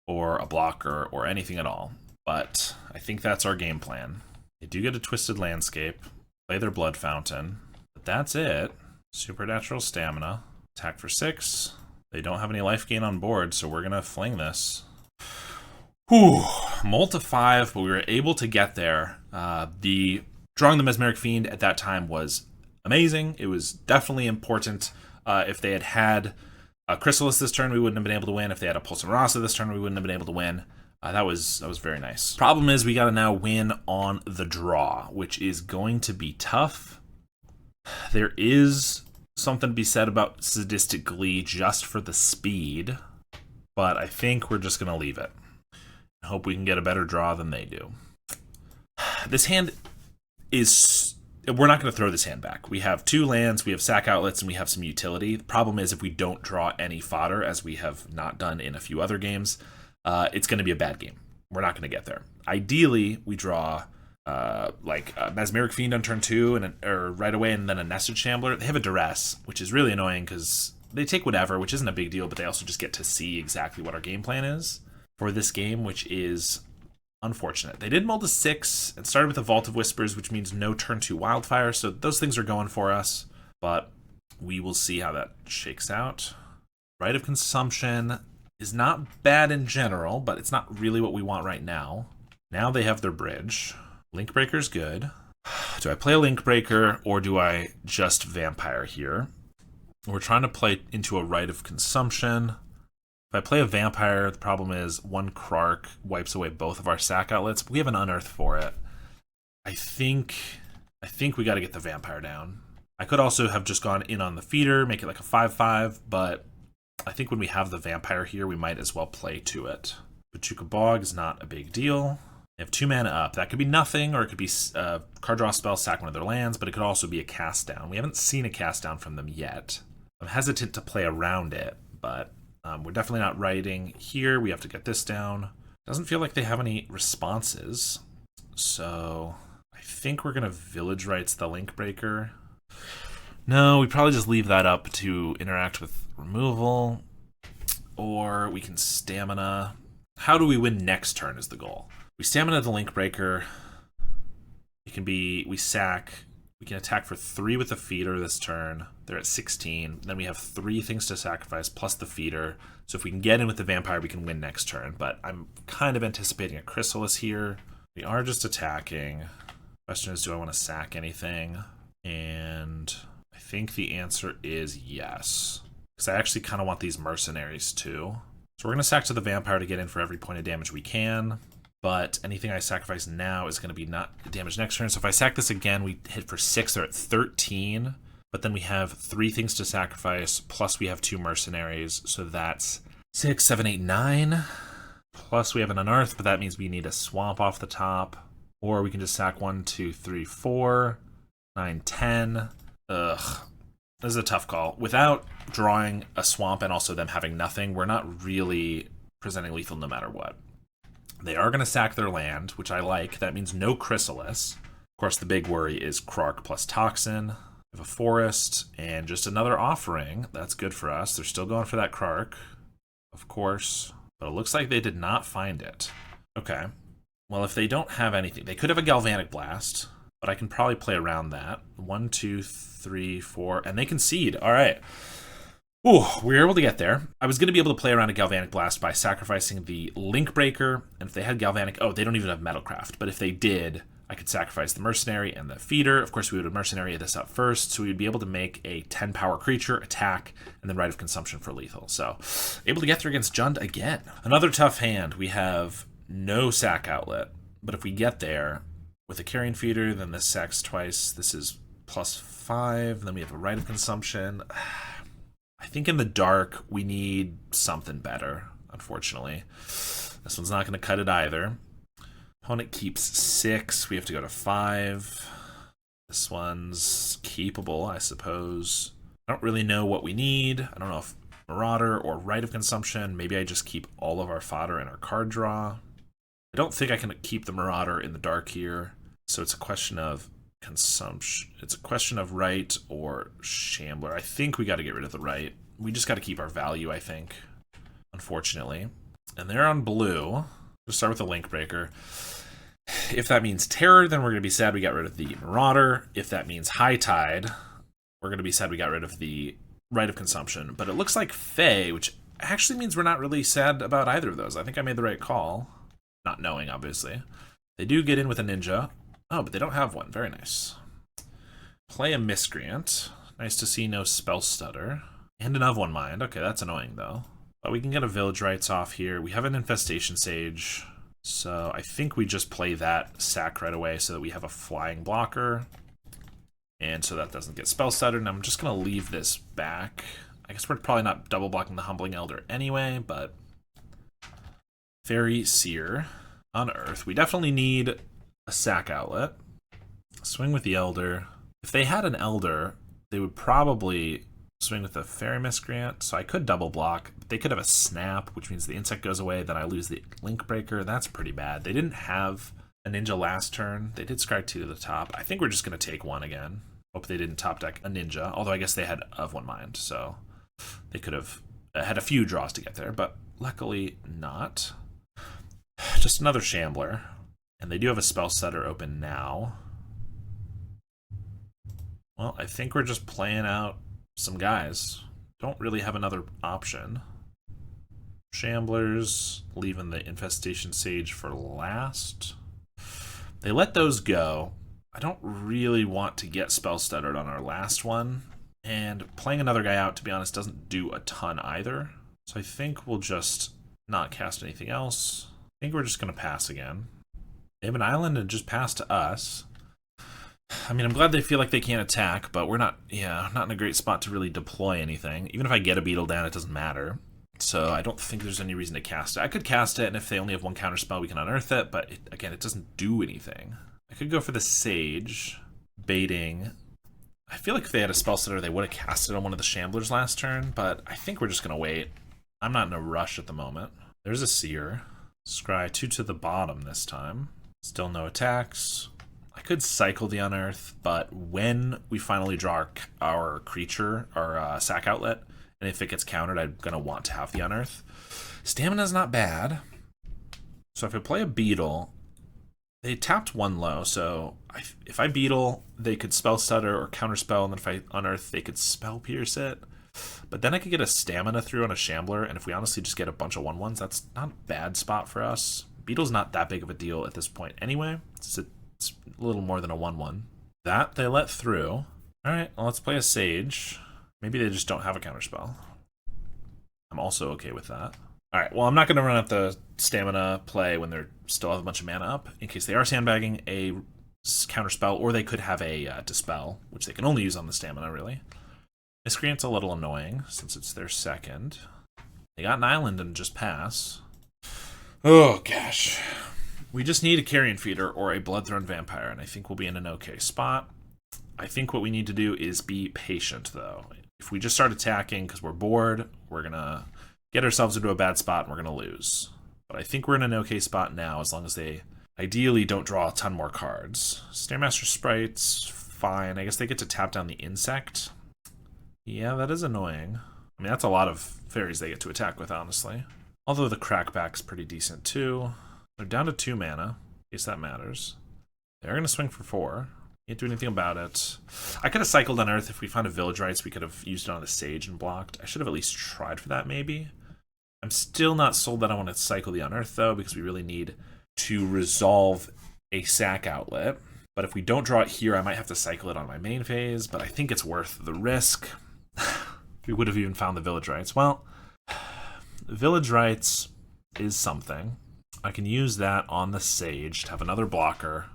or a blocker or anything at all. But I think that's our game plan. They do get a Twisted Landscape, play their Blood Fountain, but that's it. Supernatural Stamina, attack for 6. They don't have any life gain on board, so we're gonna fling this. Whew, Molt to 5, but we were able to get there. The drawing the Mesmeric Fiend at that time was amazing. It was definitely important. If they had a Chrysalis this turn, we wouldn't have been able to win. If they had a Pulsar Rasa this turn, we wouldn't have been able to win. That was very nice. Problem is, we gotta now win on the draw, which is going to be tough. There is something to be said about Sadistic Glee just for the speed, but I think we're just gonna leave it. Hope we can get a better draw than they do. This hand is... We're not going to throw this hand back. We have 2 lands, we have sack outlets, and we have some utility. The problem is if we don't draw any fodder, as we have not done in a few other games, it's going to be a bad game. We're not going to get there. Ideally, we draw like a Mesmeric Fiend on turn 2 or right away, and then a Nested Shambler. They have a Duress, which is really annoying because they take whatever, which isn't a big deal, but they also just get to see exactly what our game plan is for this game, which is unfortunate. They did mold a 6 and started with a Vault of Whispers, which means no turn 2 Wildfire, so those things are going for us, but we will see how that shakes out. Rite of Consumption is not bad in general, but it's not really what we want right now. Now they have their bridge. Link Breaker's good. Do I play a Link Breaker, or do I just Vampire here? We're trying to play into a Rite of Consumption. If I play a Vampire, the problem is one Krark wipes away both of our sack outlets. We have an Unearth for it. I think we got to get the Vampire down. I could also have just gone in on the feeder, make it like a 5/5, but I think when we have the Vampire here, we might as well play to it. Pachuca Bog is not a big deal. They have 2 mana up. That could be nothing, or it could be card draw spell, sack one of their lands, but it could also be a cast down. We haven't seen a cast down from them yet. I'm hesitant to play around it, but we're definitely not writing here. We have to get this down. Doesn't feel like they have any responses, so I think we're going to Village Rites the Link Breaker. No, we probably just leave that up to interact with removal, or we can Stamina. How do we win next turn is the goal. We Stamina the Link Breaker. It can be, we sack. We can attack for 3 with the feeder this turn. They're at 16. Then we have 3 things to sacrifice plus the feeder. So if we can get in with the Vampire, we can win next turn. But I'm kind of anticipating a Chrysalis here. We are just attacking. Question is, do I want to sack anything? And I think the answer is yes. Because I actually kind of want these mercenaries too. So we're going to sack to the Vampire to get in for every point of damage we can. But anything I sacrifice now is going to be not damage next turn. So if I sack this again, we hit for 6. They're at 13. But then we have 3 things to sacrifice, plus we have 2 mercenaries. So that's 6, 7, 8, 9. Plus we have an Unearth, but that means we need a Swamp off the top. Or we can just sack 1, 2, 3, 4, 9, 10. Ugh. This is a tough call. Without drawing a Swamp and also them having nothing, we're not really presenting lethal no matter what. They are going to sack their land, which I like. That means no Chrysalis. Of course, the big worry is Krark plus Toxin. We have a Forest and just another Offering. That's good for us. They're still going for that Krark, of course. But it looks like they did not find it. Okay. Well, if they don't have anything, they could have a Galvanic Blast, but I can probably play around that. 1, 2, 3, 4, and they concede. All right. Ooh, we were able to get there. I was going to be able to play around a Galvanic Blast by sacrificing the Link Breaker, and if they had Galvanic... Oh, they don't even have Metalcraft, but if they did, I could sacrifice the Mercenary and the Feeder. Of course, we would have Mercenary this up first, so we'd be able to make a 10-power creature, attack, and then Rite of Consumption for lethal. So, able to get there against Jund again. Another tough hand. We have no sack outlet, but if we get there with a Carrion Feeder, then this sacks twice. This is +5, then we have a Rite of Consumption. I think in the dark, we need something better, unfortunately. This one's not going to cut it either. Opponent keeps 6. We have to go to 5. This one's keepable, I suppose. I don't really know what we need. I don't know if Marauder or Rite of Consumption. Maybe I just keep all of our fodder in our card draw. I don't think I can keep the Marauder in the dark here. So it's a question of consumption. It's a question of Rite or Shambler. I think we got to get rid of the Rite. We just got to keep our value, I think, unfortunately. And they're on blue. We'll start with the Link Breaker. If that means Terror, then we're going to be sad we got rid of the Marauder. If that means High Tide, we're going to be sad we got rid of the Rite of Consumption. But it looks like Fae, which actually means we're not really sad about either of those. I think I made the right call. Not knowing, obviously. They do get in with a Ninja. Oh, but they don't have one. Very nice. Play a Miscreant. Nice to see no Spell Stutter. And an Of One Mind. Okay, that's annoying, though. But we can get a Village Rites off here. We have an Infestation Sage. So I think we just play that sack right away so that we have a flying blocker. And so that doesn't get Spell Stuttered. And I'm just going to leave this back. I guess we're probably not double blocking the Humbling Elder anyway, but... Fairy Seer on Earth. We definitely need a sack outlet. Swing with the Elder. If they had an Elder, they would probably swing with the Fairy Miscreant, so I could double block. They could have a Snap, which means the insect goes away, then I lose the Link Breaker. That's pretty bad. They didn't have a Ninja last turn. They did scry 2 to the top. I think we're just going to take 1 again. Hope they didn't top deck a Ninja, although I guess they had Of One Mind, so they could have had a few draws to get there, but luckily not. Just another Shambler. And they do have a Spell Setter open now. Well, I think we're just playing out some guys. Don't really have another option. Shamblers, leaving the Infestation Sage for last. They let those go. I don't really want to get Spell Stuttered on our last one. And playing another guy out, to be honest, doesn't do a ton either. So I think we'll just not cast anything else. I think we're just going to pass again. They have an island and just pass to us. I mean, I'm glad they feel like they can't attack, but we're not, not in a great spot to really deploy anything. Even if I get a beetle down, it doesn't matter. So I don't think there's any reason to cast it. I could cast it, and if they only have one counter spell, we can unearth it, but again, it doesn't do anything. I could go for the Sage, baiting. I feel like if they had a spell setter, they would have cast it on one of the Shamblers last turn, but I think we're just going to wait. I'm not in a rush at the moment. There's a Seer. Scry 2 to the bottom this time. Still no attacks. I could cycle the Unearth, but when we finally draw our creature, our sack outlet, and if it gets countered, I'm going to want to have the Unearth. Stamina's not bad. So if I play a Beetle, they tapped one low, so if I Beetle, they could Spell Stutter or Counterspell, and then if I Unearth, they could Spell Pierce it. But then I could get a Stamina through on a Shambler, and if we honestly just get a bunch of 1/1s, that's not a bad spot for us. Beetle's not that big of a deal at this point anyway. It's a little more than a 1/1. That they let through. Alright, well, let's play a Sage. Maybe they just don't have a Counterspell. I'm also okay with that. Alright, well, I'm not going to run out the Stamina play when they still have a bunch of mana up, in case they are sandbagging a Counterspell, or they could have a Dispel, which they can only use on the Stamina, really. Miscreant's a little annoying, since it's their second. They got an island and just pass. Oh, gosh. We just need a Carrion Feeder or a Bloodthorn Vampire, and I think we'll be in an okay spot. I think what we need to do is be patient, though. If we just start attacking because we're bored, we're going to get ourselves into a bad spot and we're going to lose. But I think we're in an okay spot now, as long as they ideally don't draw a ton more cards. Stairmaster Sprites, fine. I guess they get to tap down the Insect. Yeah, that is annoying. I mean, that's a lot of fairies they get to attack with, honestly. Although the Crackback's pretty decent, too. They're down to 2 mana, in case that matters. They're going to swing for 4. Can't do anything about it. I could have cycled on Earth. If we found a Village Rites, we could have used it on the Sage and blocked. I should have at least tried for that, maybe. I'm still not sold that I want to cycle the Unearth, though, because we really need to resolve a sack outlet. But if we don't draw it here, I might have to cycle it on my main phase, but I think it's worth the risk. We would have even found the Village Rites. Well, Village Rites is something. I can use that on the Sage to have another blocker,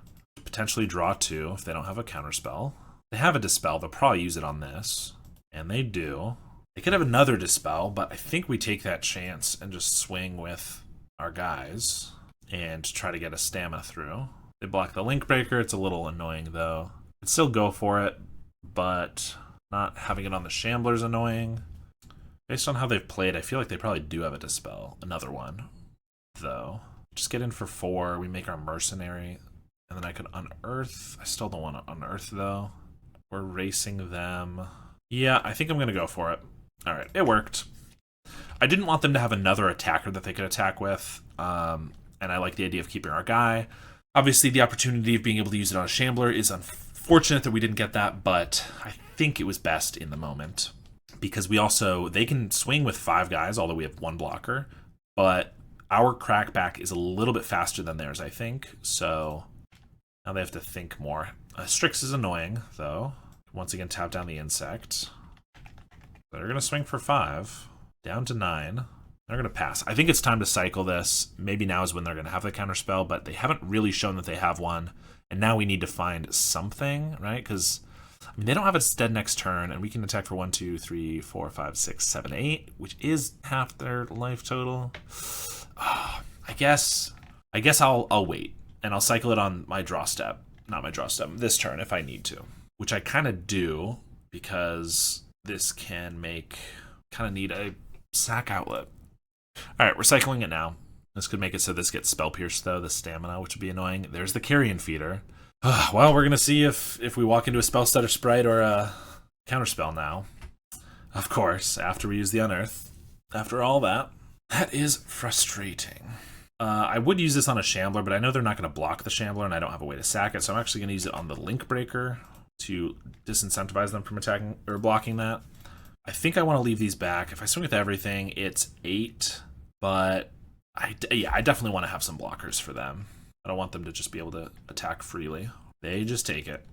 potentially draw 2 if they don't have a Counterspell. They have a Dispel, they'll probably use it on this. And they do. They could have another Dispel, but I think we take that chance and just swing with our guys and try to get a Stamina through. They block the Link Breaker, it's a little annoying though. I'd still go for it, but not having it on the Shambler's annoying. Based on how they've played, I feel like they probably do have a Dispel. Another one, though. Just get in for 4, we make our Mercenary. And then I could unearth. I still don't want to unearth, though. We're racing them. Yeah, I think I'm going to go for it. All right, it worked. I didn't want them to have another attacker that they could attack with. And I like the idea of keeping our guy. Obviously, the opportunity of being able to use it on a Shambler is unfortunate that we didn't get that, but I think it was best in the moment. Because they can swing with 5 guys, although we have 1 blocker. But our Crackback is a little bit faster than theirs, I think. So now they have to think more. Strix is annoying, though. Once again, tap down the Insect. They're going to swing for 5. Down to 9. They're going to pass. I think it's time to cycle this. Maybe now is when they're going to have the Counterspell, but they haven't really shown that they have one. And now we need to find something, right? Because I mean, they don't have its dead next turn, and we can attack for 1, 2, 3, 4, 5, 6, 7, 8, which is half their life total. I guess I'll wait, and I'll cycle it on my draw step. Not my draw step, this turn if I need to. Which I kind of do, because this can kind of need a sack outlet. Alright, we're cycling it now. This could make it so this gets Spell Pierce, though, the Stamina, which would be annoying. There's the Carrion Feeder. Well, we're going to see if we walk into a Spell Stutter Sprite or a Counterspell now. Of course, after we use the Unearth. After all that. That is frustrating. I would use this on a Shambler, but I know they're not going to block the Shambler, and I don't have a way to sack it, so I'm actually going to use it on the Link Breaker to disincentivize them from attacking or blocking that. I think I want to leave these back. If I swing with everything, it's 8, but I definitely want to have some blockers for them. I don't want them to just be able to attack freely. They just take it.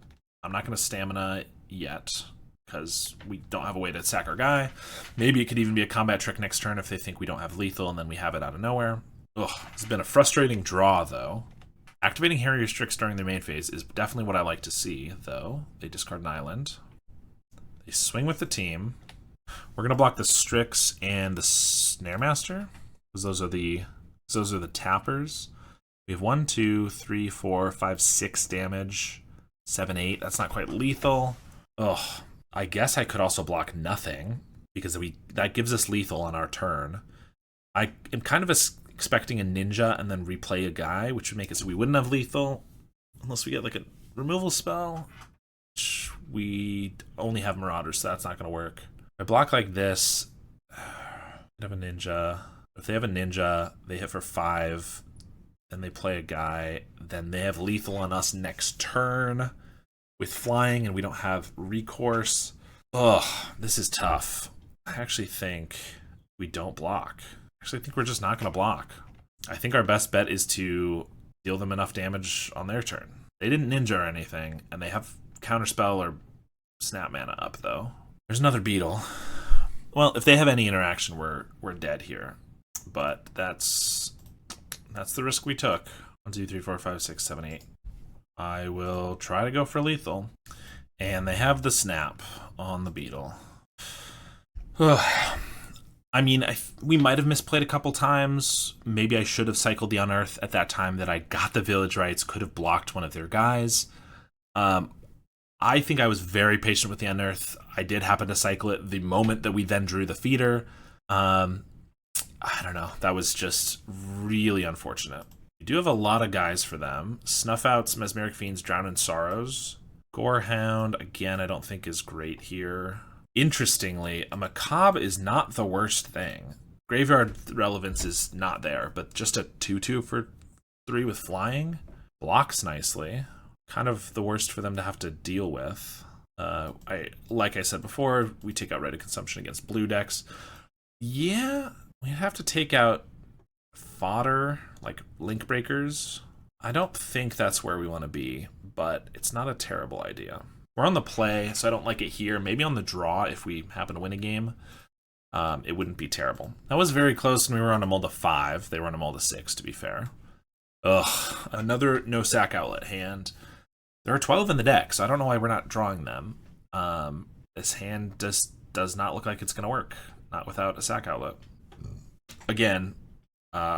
I'm not going to Stamina yet, because we don't have a way to sack our guy. Maybe it could even be a combat trick next turn if they think we don't have lethal and then we have it out of nowhere. Ugh, it's been a frustrating draw, though. Activating Harrier Strix during their main phase is definitely what I like to see, though. They discard an island. They swing with the team. We're going to block the Strix and the Snare Master, because those are the tappers. We have 1, 2, 3, 4, 5, 6 damage. 7, 8. That's not quite lethal. Ugh. I guess I could also block nothing, because that gives us lethal on our turn. I am kind of expecting a ninja and then replay a guy, which would make it so we wouldn't have lethal, unless we get like a removal spell. Which we only have Marauders, so that's not going to work. If I block like this, I have a ninja. If they have a ninja, they hit for 5, then they play a guy, then they have lethal on us next turn with flying, and we don't have recourse. Ugh, this is tough. I actually think we don't block. Actually, I think we're just not going to block. I think our best bet is to deal them enough damage on their turn. They didn't ninja or anything, and they have counterspell or snap mana up, though. There's another beetle. Well, if they have any interaction, we're dead here. But that's the risk we took. 1, 2, 3, 4, 5, 6, 7, 8. I will try to go for lethal. And they have the snap on the beetle. I mean, we might have misplayed a couple times. Maybe I should have cycled the Unearth at that time that I got the village rights, could have blocked one of their guys. I think I was very patient with the Unearth. I did happen to cycle it the moment that we then drew the feeder. I don't know. That was just really unfortunate. We do have a lot of guys for them. Snuffouts, Mesmeric Fiends, Drown in Sorrows. Gorehound, again, I don't think is great here. Interestingly, a Macabre is not the worst thing. Graveyard relevance is not there, but just a 2/2 for 3 with flying blocks nicely. Kind of the worst for them to have to deal with. Like I said before, we take out Red Consumption against blue decks. Yeah, we'd have to take out fodder, like Link Breakers. I don't think that's where we want to be, but it's not a terrible idea. We're on the play, so I don't like it here. Maybe on the draw, if we happen to win a game, it wouldn't be terrible. That was very close when we were on a mold of 5. They were on a mold of 6, to be fair. Ugh, another no sack outlet hand. There are 12 in the deck, so I don't know why we're not drawing them. This hand just does not look like it's going to work. Not without a sack outlet. Again,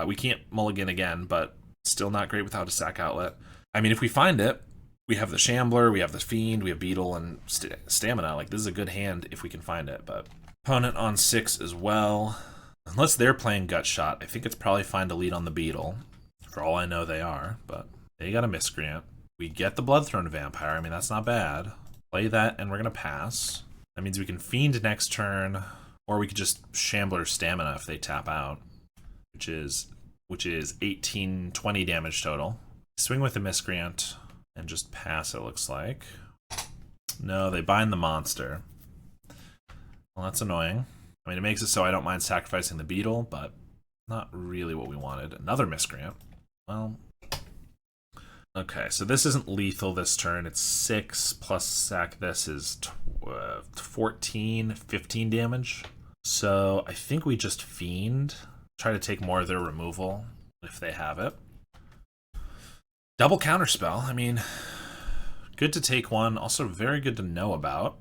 we can't mulligan again, but still not great without a sack outlet. I mean, if we find it, we have the Shambler, we have the Fiend, we have Beetle, and Stamina. Like, this is a good hand if we can find it, but... Opponent on 6 as well. Unless they're playing Gut Shot, I think it's probably fine to lead on the Beetle. For all I know, they are, but they got a Miscreant. We get the Bloodthrone Vampire. I mean, that's not bad. Play that, and we're going to pass. That means we can Fiend next turn, or we could just Shambler Stamina if they tap out, which is 18, 20 damage total. Swing with the Miscreant, and just pass, it looks like. No, they bind the monster. Well, that's annoying. I mean, it makes it so I don't mind sacrificing the Beetle, but not really what we wanted. Another Miscreant. Well... Okay, so this isn't lethal this turn. It's 6 plus sack. This is 14, 15 damage. So I think we just Fiend. Try to take more of their removal if they have it. Double Counterspell. I mean, good to take one. Also very good to know about.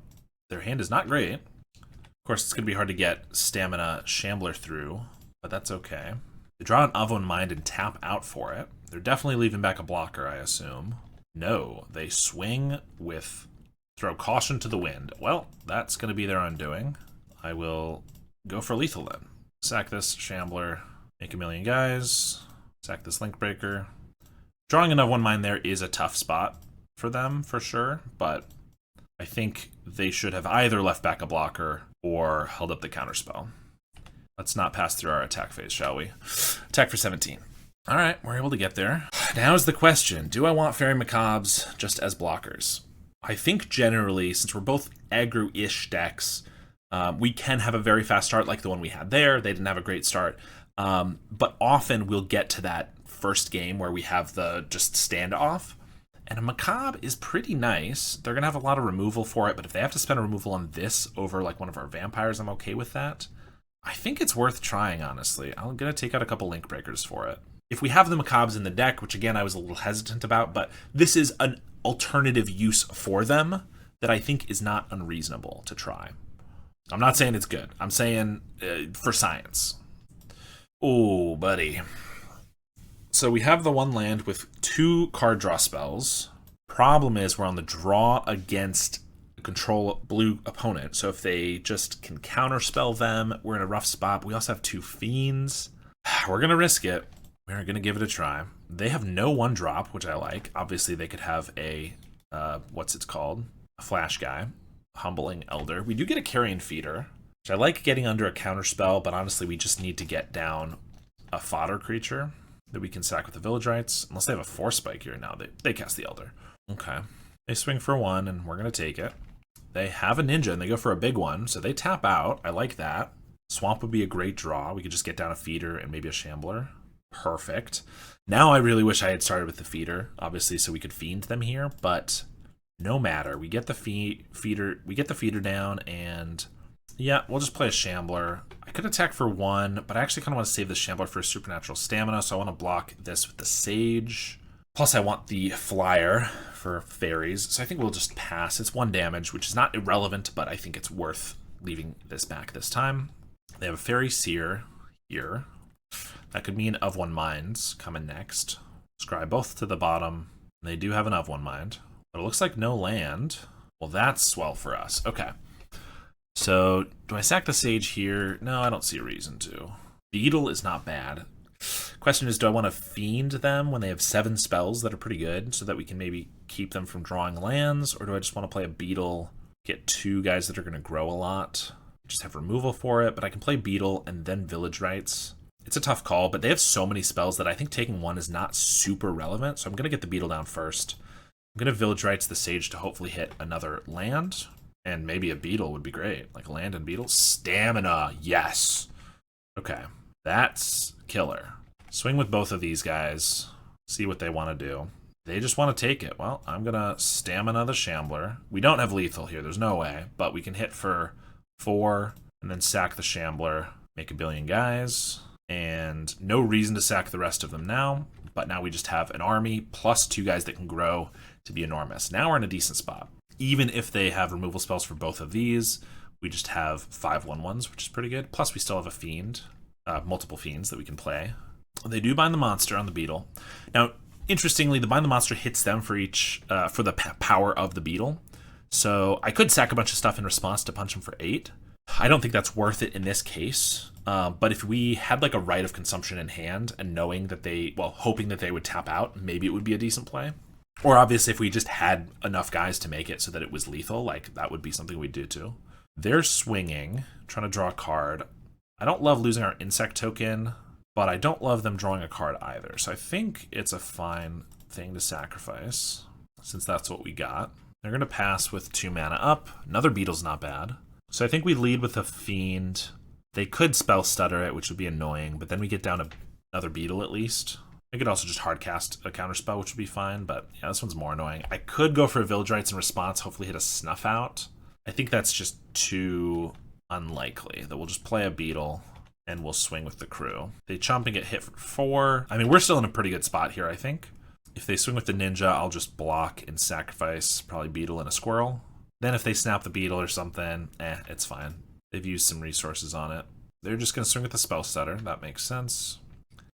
Their hand is not great. Of course, it's going to be hard to get Stamina Shambler through, but that's okay. They draw an Avon Mind and tap out for it. They're definitely leaving back a blocker, I assume. No, they swing with throw caution to the wind. Well, that's going to be their undoing. I will go for lethal then. Sack this Shambler, make a million guys, sack this Link Breaker. Drawing another one mind there is a tough spot for them, for sure, but I think they should have either left back a blocker or held up the counterspell. Let's not pass through our attack phase, shall we? Attack for 17. All right, we're able to get there. Now is the question, do I want Fairy Macabres just as blockers? I think generally, since we're both aggro-ish decks, we can have a very fast start like the one we had there. They didn't have a great start. But often we'll get to that first game where we have the just standoff, And a Macabre is pretty nice. They're going to have a lot of removal for it, but if they have to spend a removal on this over like one of our vampires, I'm okay with that. I think it's worth trying, honestly. I'm going to take out a couple Link Breakers for it. If we have the Macabres in the deck, which again I was a little hesitant about, but this is an alternative use for them that I think is not unreasonable to try. I'm not saying it's good. I'm saying for science. Oh, buddy. So we have the one land with 2 card draw spells. Problem is we're on the draw against a control blue opponent. So if they just can counterspell them, we're in a rough spot. We also have 2 fiends. We're going to risk it. We're going to give it a try. They have no 1-drop, which I like. Obviously, they could have a, what's it called? A flash guy. Humbling Elder. We do get a Carrion Feeder, which I like getting under a counterspell, but honestly, we just need to get down a fodder creature that we can sack with the Village Rites. Unless they have a Force Spike here now. They cast the Elder. Okay. They swing for 1, and we're going to take it. They have a Ninja, and they go for a big one, so they tap out. I like that. Swamp would be a great draw. We could just get down a Feeder and maybe a Shambler. Perfect. Now I really wish I had started with the Feeder, obviously, so we could Fiend them here, but no matter. We get the Feeder. We get the Feeder down, and yeah, we'll just play a Shambler. I could attack for 1, but I actually kind of want to save the Shambler for Supernatural Stamina, so I want to block this with the Sage. Plus, I want the Flyer for Faeries, so I think we'll just pass. It's 1 damage, which is not irrelevant, but I think it's worth leaving this back this time. They have a Fairy Seer here. That could mean Of One Minds coming next. Scry both to the bottom. They do have an Of One Mind, but it looks like no land. Well, that's swell for us. Okay. So, do I sack the Sage here? No, I don't see a reason to. Beetle is not bad. Question is, do I want to Fiend them when they have 7 spells that are pretty good so that we can maybe keep them from drawing lands? Or do I just want to play a Beetle, get 2 guys that are going to grow a lot, just have removal for it, but I can play Beetle and then Village Rites. It's a tough call, but they have so many spells that I think taking 1 is not super relevant, so I'm going to get the Beetle down first. I'm going to Village Rites the Sage to hopefully hit another land, and maybe a Beetle would be great. Like land and Beetle. Stamina, yes! Okay, that's killer. Swing with both of these guys, see what they want to do. They just want to take it. Well, I'm going to Stamina the Shambler. We don't have lethal here, there's no way, but we can hit for 4, and then sack the Shambler, make a billion guys. And no reason to sack the rest of them now, but now we just have an army plus 2 guys that can grow to be enormous. Now we're in a decent spot. Even if they have removal spells for both of these, we just have 5 1/1s, which is pretty good. Plus we still have a Fiend, multiple Fiends that we can play. They do bind the monster on the Beetle. Now, interestingly, the bind the monster hits them for each for the power of the Beetle. So I could sack a bunch of stuff in response to punch them for 8. I don't think that's worth it in this case. But if we had like a Right of Consumption in hand and knowing that hoping that they would tap out, maybe it would be a decent play. Or obviously if we just had enough guys to make it so that it was lethal, like that would be something we'd do too. They're swinging, trying to draw a card. I don't love losing our insect token, but I don't love them drawing a card either. So I think it's a fine thing to sacrifice, since that's what we got. They're going to pass with 2 mana up. Another Beetle's not bad. So I think we lead with a Fiend. They could Spell Stutter it, which would be annoying, but then we get down to another Beetle at least. I could also just hard cast a counterspell, which would be fine, but yeah, this one's more annoying. I could go for a Village Rites in response, hopefully hit a Snuff Out. I think that's just too unlikely, that we'll just play a Beetle and we'll swing with the crew. They chomp and get hit for 4. I mean, we're still in a pretty good spot here, I think. If they swing with the Ninja, I'll just block and sacrifice probably Beetle and a Squirrel. Then if they snap the Beetle or something, it's fine. They've used some resources on it. They're just going to swing with the Spell Stutter. That makes sense.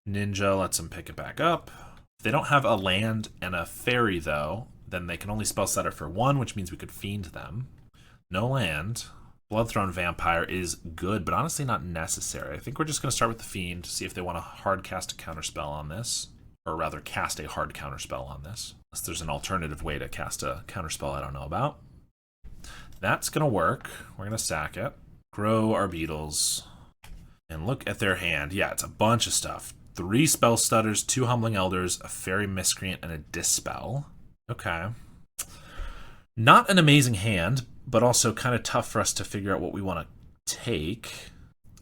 Ninja lets them pick it back up. If they don't have a land and a fairy, though, then they can only Spell Stutter for 1, which means we could Fiend them. No land. Bloodthrone Vampire is good, but honestly not necessary. I think we're just going to start with the Fiend, see if they want to hard cast a counterspell on this. Or rather, cast a hard counterspell on this. Unless there's an alternative way to cast a counterspell I don't know about. That's going to work. We're going to sack it. Grow our Beetles. And look at their hand. Yeah, it's a bunch of stuff. 3 Spell Stutters, 2 Humbling Elders, a Fairy Miscreant, and a Dispel. Okay. Not an amazing hand, but also kind of tough for us to figure out what we want to take.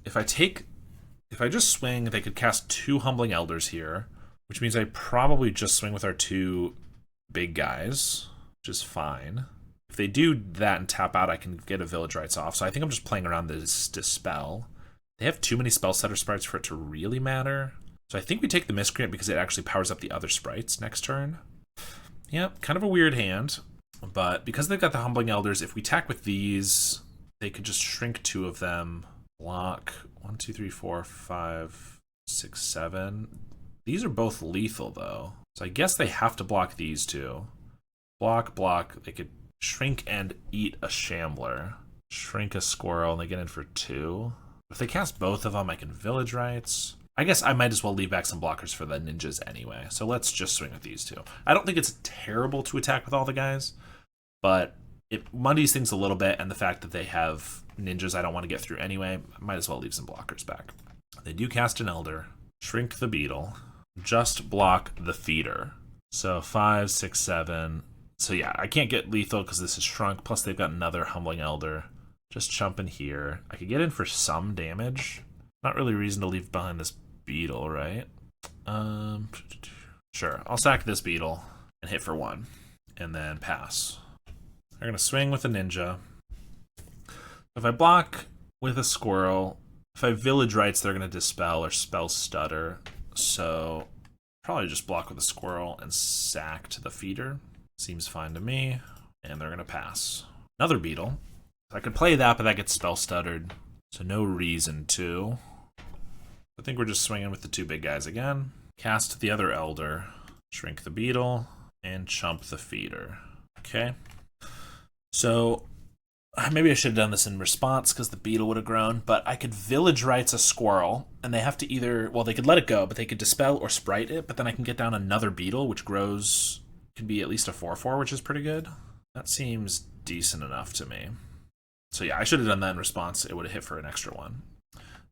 If I just swing, they could cast 2 Humbling Elders here, which means I probably just swing with our 2 big guys, which is fine. If they do that and tap out, I can get a Village Rites off. So I think I'm just playing around this Dispel. They have too many Spell Setter sprites for it to really matter. So I think we take the Miscreant because it actually powers up the other sprites next turn. Yep, kind of a weird hand. But because they've got the Humbling Elders, if we attack with these, they could just shrink 2 of them. Block 1, 2, 3, 4, 5, 6, 7. These are both lethal, though. So I guess they have to block these 2. Block, block. They could shrink and eat a Shambler. Shrink a Squirrel, and they get in for 2. If they cast both of them, I can Village Rites. I guess I might as well leave back some blockers for the ninjas anyway. So let's just swing with these 2. I don't think it's terrible to attack with all the guys, but it muddies things a little bit, and the fact that they have ninjas I don't want to get through anyway, I might as well leave some blockers back. They do cast an Elder, shrink the Beetle, just block the Feeder. So 5, 6, 7. So yeah, I can't get lethal because this is shrunk, plus they've got another Humbling Elder. Just jump in here. I could get in for some damage. Not really reason to leave behind this Beetle, right? Sure, I'll sack this Beetle and hit for 1, and then pass. They're gonna swing with a Ninja. If I block with a Squirrel, if I Village Rites, they're gonna Dispel or Spell Stutter. So probably just block with a Squirrel and sack to the Feeder. Seems fine to me. And they're gonna pass. Another Beetle. I could play that, but that gets Spell Stuttered. So no reason to. I think we're just swinging with the 2 big guys again. Cast the other Elder. Shrink the Beetle. And chump the Feeder. Okay. So maybe I should have done this in response because the Beetle would have grown, but I could Village Rites a Squirrel, and they have to either, well, they could let it go, but they could Dispel or Sprite it, but then I can get down another Beetle, which grows, could be at least a 4/4, which is pretty good. That seems decent enough to me. So yeah, I should have done that in response. It would have hit for an extra 1.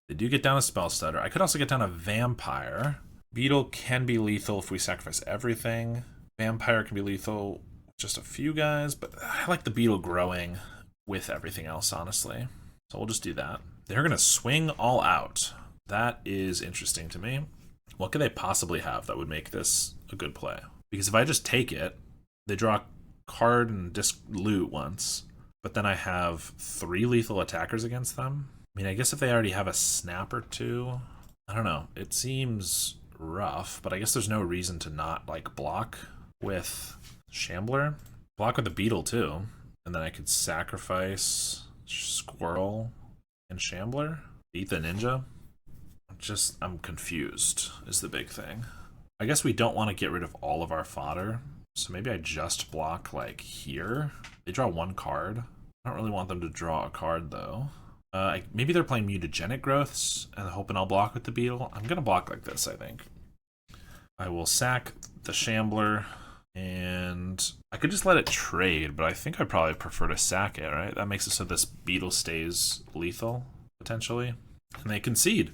They do get down a Spell Stutter. I could also get down a Vampire. Beetle can be lethal if we sacrifice everything. Vampire can be lethal with just a few guys, but I like the Beetle growing with everything else, honestly. So we'll just do that. They're going to swing all out. That is interesting to me. What could they possibly have that would make this a good play? Because if I just take it, they draw a card and loot once, but then I have 3 lethal attackers against them. I mean, I guess if they already have a snap or 2, I don't know. It seems rough, but I guess there's no reason to not like block with Shambler. Block with the Beetle too. And then I could sacrifice Squirrel and Shambler. Eat the Ninja. I'm confused is the big thing. I guess we don't want to get rid of all of our fodder. So maybe I just block like here. They draw 1 card. I don't really want them to draw a card though. Maybe they're playing Mutagenic Growths and hoping I'll block with the Beetle. I'm going to block like this, I think. I will sack the Shambler, and I could just let it trade, but I think I'd probably prefer to sack it, right? That makes it so this Beetle stays lethal, potentially. And they concede.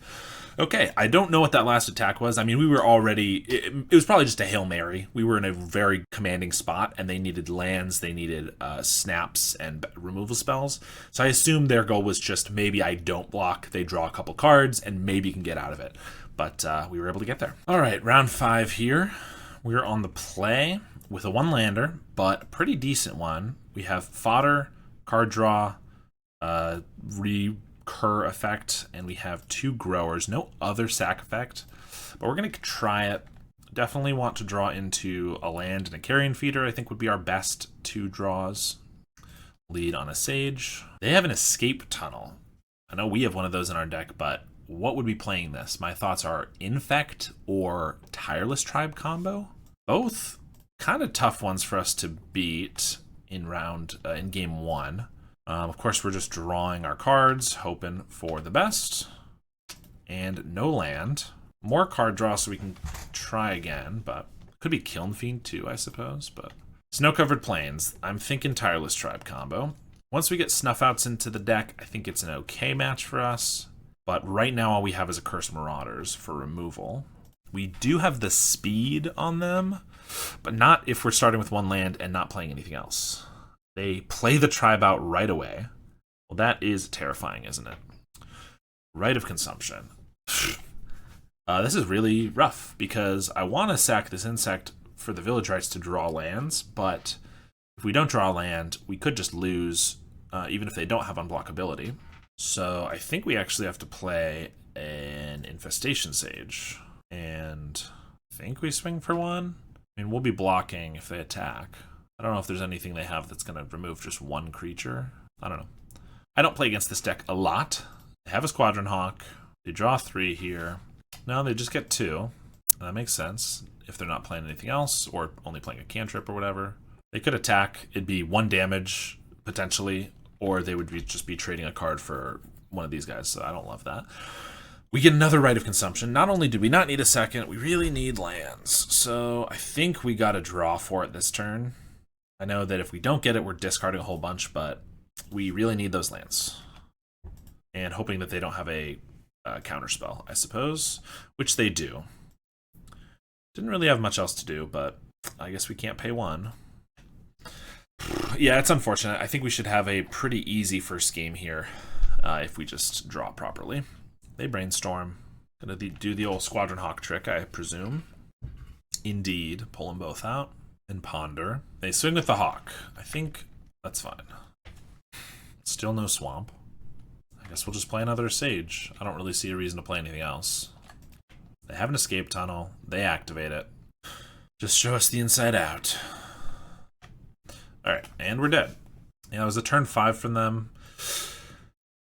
Okay, I don't know what that last attack was. I mean, we were already... It was probably just a Hail Mary. We were in a very commanding spot, and they needed lands, they needed snaps, and removal spells. So I assumed their goal was just maybe I don't block, they draw a couple cards, and maybe can get out of it. But we were able to get there. All right, round 5 here. We're on the play with a 1-lander, but a pretty decent one. We have fodder, card draw, recur effect, and we have 2 growers. No other sack effect, but we're going to try it. Definitely want to draw into a land and a carrion feeder, I think would be our best 2 draws. Lead on a sage. They have an escape tunnel. I know we have one of those in our deck, but what would be playing this? My thoughts are Infect or Tireless Tribe combo. Both kind of tough ones for us to beat in game 1. Of course, we're just drawing our cards, hoping for the best. And no land. More card draw so we can try again, but could be Kiln Fiend too, I suppose. But Snow-Covered Plains. I'm thinking Tireless Tribe combo. Once we get Snuff Outs into the deck, I think it's an okay match for us. But right now, all we have is a Cursed Marauders for removal. We do have the speed on them, but not if we're starting with 1 land and not playing anything else. They play the tribe out right away. Well, that is terrifying, isn't it? Rite of Consumption. This is really rough because I want to sack this insect for the village rights to draw lands, but if we don't draw land, we could just lose, even if they don't have unblockability. So I think we actually have to play an Infestation Sage, and I think we swing for one. I mean, we'll be blocking if they attack. I don't know if there's anything they have that's going to remove just one creature. I don't know. I don't play against this deck a lot. They have a Squadron Hawk. They draw 3 here. No, they just get 2. That makes sense if they're not playing anything else or only playing a cantrip or whatever. They could attack. It'd be 1 damage, potentially, or they would just be trading a card for one of these guys, so I don't love that. We get another Right of Consumption. Not only do we not need a second, we really need lands. So I think we got to draw for it this turn. I know that if we don't get it, we're discarding a whole bunch, but we really need those lands. And hoping that they don't have a counterspell, I suppose, which they do. Didn't really have much else to do, but I guess we can't pay 1. Yeah, it's unfortunate. I think we should have a pretty easy first game here if we just draw properly. They brainstorm. Gonna do the old Squadron Hawk trick, I presume. Indeed, pull them both out and ponder. They swing with the Hawk. I think that's fine. Still no swamp. I guess we'll just play another Sage. I don't really see a reason to play anything else. They have an escape tunnel. They activate it. Just show us the inside out. Alright, and we're dead. Yeah, it was a turn 5 from them.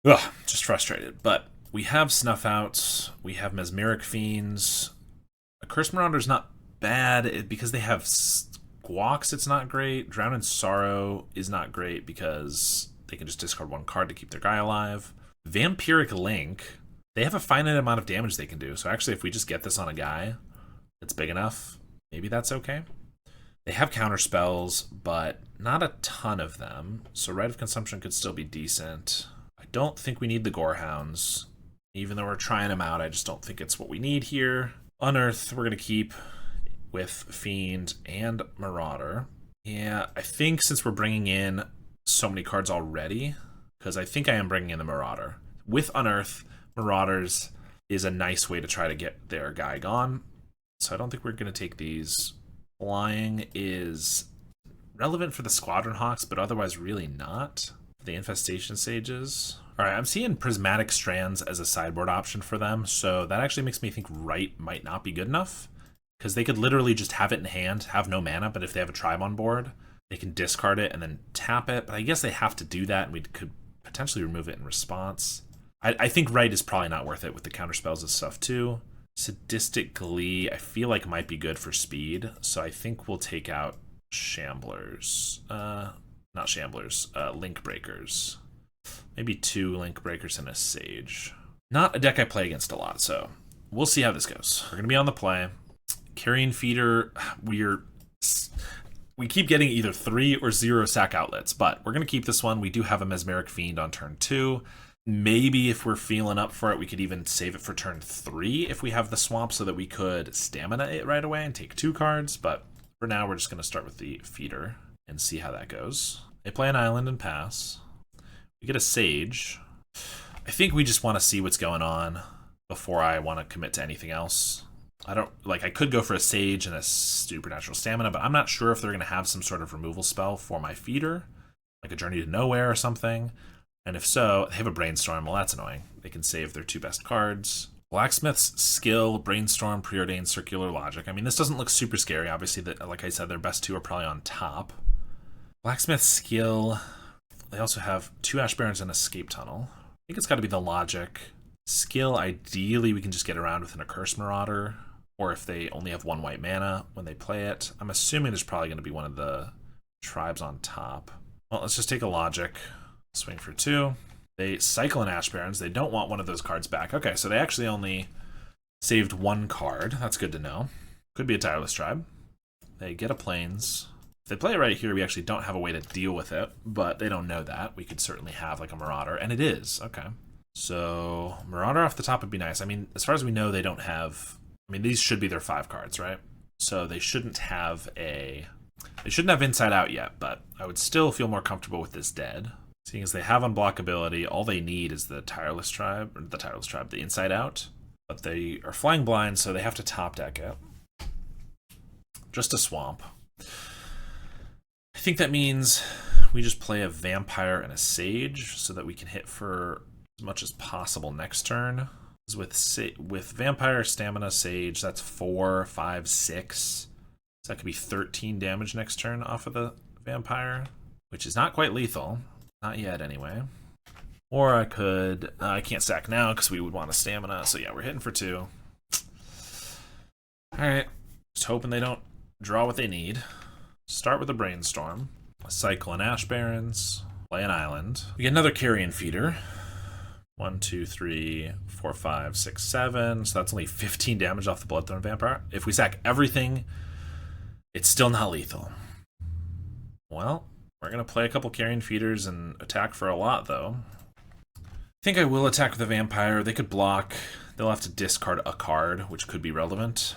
Ugh, just frustrated. But we have Snuff Outs. We have Mesmeric Fiends. A Curse Marauder's not bad because they have Squawks, it's not great. Drown in Sorrow is not great because they can just discard 1 card to keep their guy alive. Vampiric Link, they have a finite amount of damage they can do. So actually, if we just get this on a guy that's big enough, maybe that's okay. They have counter spells, but not a ton of them. So Right of Consumption could still be decent. I don't think we need the Gorehounds. Even though we're trying them out, I just don't think it's what we need here. Unearth, we're going to keep with Fiend and Marauder. Yeah, I think since we're bringing in so many cards already, because I think I am bringing in the Marauder. With Unearth, Marauders is a nice way to try to get their guy gone. So I don't think we're going to take these. Flying is relevant for the Squadron Hawks, but otherwise really not. The Infestation Sages. Alright, I'm seeing Prismatic Strands as a sideboard option for them, so that actually makes me think Right might not be good enough. Because they could literally just have it in hand, have no mana, but if they have a tribe on board, they can discard it and then tap it. But I guess they have to do that, and we could potentially remove it in response. I think Right is probably not worth it with the counterspells and stuff too. Sadistic Glee, I feel like might be good for speed, so I think we'll take out Shamblers. Not Shamblers, Link Breakers. Maybe 2 Link Breakers and a Sage. Not a deck I play against a lot, so we'll see how this goes. We're going to be on the play. Carrion Feeder, we keep getting either 3 or 0 sack outlets, but we're going to keep this one. We do have a Mesmeric Fiend on turn 2. Maybe if we're feeling up for it, we could even save it for turn 3 if we have the swamp so that we could stamina it right away and take 2 cards. But for now, we're just going to start with the Feeder and see how that goes. They play an island and pass. We get a Sage. I think we just want to see what's going on before I want to commit to anything else. I could go for a Sage and a Supernatural Stamina, but I'm not sure if they're going to have some sort of removal spell for my Feeder, like a Journey to Nowhere or something. And if so, they have a Brainstorm. Well, that's annoying. They can save their 2 best cards. Blacksmith's Skill, Brainstorm, Preordained, Circular Logic. I mean, this doesn't look super scary. Obviously, like I said, their best 2 are probably on top. Blacksmith's Skill. They also have 2 Ash Barrens and Escape Tunnel. I think it's got to be the Logic. Skill, ideally, we can just get around within a Curse Marauder. Or if they only have 1 white mana when they play it. I'm assuming there's probably going to be one of the tribes on top. Well, let's just take a Logic. Swing for 2. They cycle in Ash Barrens. They don't want one of those cards back. Okay, so they actually only saved 1 card. That's good to know. Could be a Tireless Tribe. They get a Plains. If they play it right here, we actually don't have a way to deal with it, but they don't know that. We could certainly have like a Marauder, and it is. Okay. So Marauder off the top would be nice. I mean, as far as we know, they don't have... I mean, these should be their 5 cards, right? So they shouldn't have Inside Out yet, but I would still feel more comfortable with this dead. Seeing as they have unblockability, all they need is the Tireless Tribe, the Inside Out. But they are flying blind, so they have to top deck it. just a swamp. I think that means we just play a vampire and a sage so that we can hit for as much as possible next turn. With vampire, stamina, sage, that's 4, 5, 6. So that could be 13 damage next turn off of the vampire, which is not quite lethal. Not yet, anyway. Or I could... I can't stack now because we would want a stamina. So yeah, we're hitting for 2. Alright. Just hoping they don't draw what they need. Start with a brainstorm. Cycle an Ash Barrens. Play an island. We get another carrion feeder. 1, 2, 3, 4, 5, 6, 7. So that's only 15 damage off the Bloodthorn Vampire. If we sack everything, it's still not lethal. Well, we're going to play a couple carrion feeders and attack for a lot, though. I think I will attack with the Vampire. They could block. They'll have to discard a card, which could be relevant.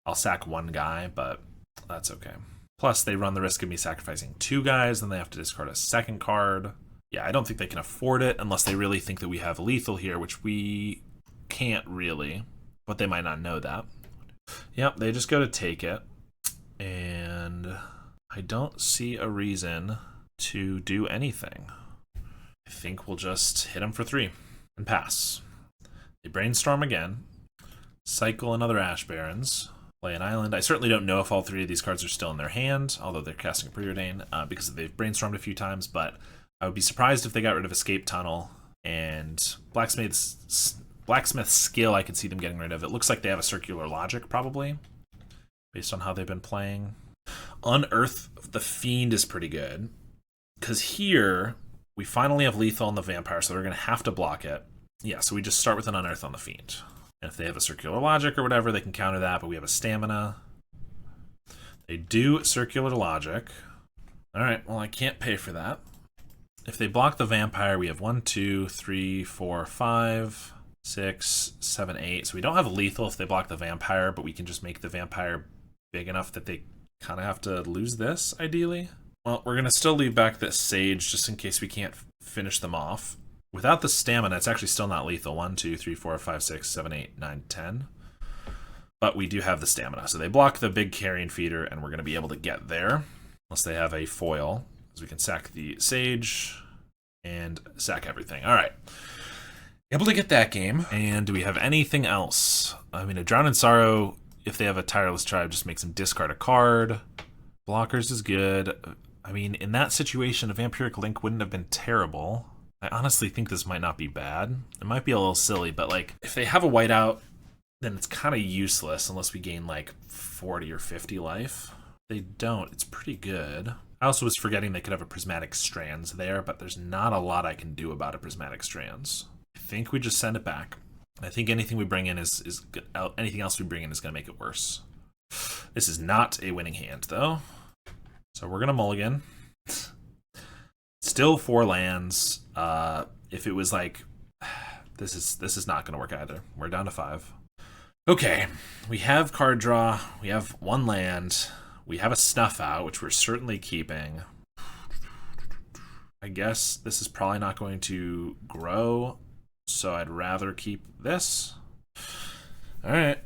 I'll sack one guy, but that's okay. Plus, they run the risk of me sacrificing 2 guys, then they have to discard a second card. Yeah, I don't think they can afford it unless they really think that we have lethal here, which we can't really, but they might not know that. Yep, they just go to take it, and I don't see a reason to do anything. I think we'll just hit them for 3 and pass. They brainstorm again, cycle another Ash Barrens, play an island. I certainly don't know if all 3 of these cards are still in their hand, although they're casting a Preordain because they've brainstormed a few times, but I would be surprised if they got rid of Escape Tunnel, and Blacksmith's skill, I could see them getting rid of. It looks like they have a Circular Logic, probably, based on how they've been playing. Unearth the Fiend is pretty good, because here, we finally have lethal on the Vampire, so they're going to have to block it. Yeah, so we just start with an Unearth on the Fiend. And if they have a Circular Logic or whatever, they can counter that, but we have a Stamina. They do Circular Logic. Alright, well, I can't pay for that. If they block the Vampire, we have 1, 2, 3, 4, 5, 6, 7, 8. So we don't have lethal if they block the Vampire, but we can just make the Vampire big enough that they kind of have to lose this, ideally. Well, we're going to still leave back this Sage just in case we can't finish them off. Without the Stamina, it's actually still not lethal. 1, 2, 3, 4, 5, 6, 7, 8, 9, 10. But we do have the Stamina. So they block the big Carrion Feeder, and we're going to be able to get there. Unless they have a foil. So we can sack the Sage and sack everything. All right. Able to get that game. And do we have anything else? I mean, a Drown in Sorrow, if they have a Tireless Tribe, just makes them discard a card. Blockers is good. I mean, in that situation, a Vampiric Link wouldn't have been terrible. I honestly think this might not be bad. It might be a little silly, but like, if they have a whiteout, then it's kind of useless unless we gain like 40 or 50 life. If they don't, it's pretty good. I also was forgetting they could have a Prismatic Strands there, but there's not a lot I can do about a Prismatic Strands. I think we just send it back. I think anything we bring in anything else we bring in is going to make it worse. This is not a winning hand, though. So we're going to mulligan. Still 4 lands. If it was like... This is not going to work either. We're down to 5. Okay. We have card draw. We have 1 land. We have a Snuff Out, which we're certainly keeping. I guess this is probably not going to grow, so I'd rather keep this. Alright.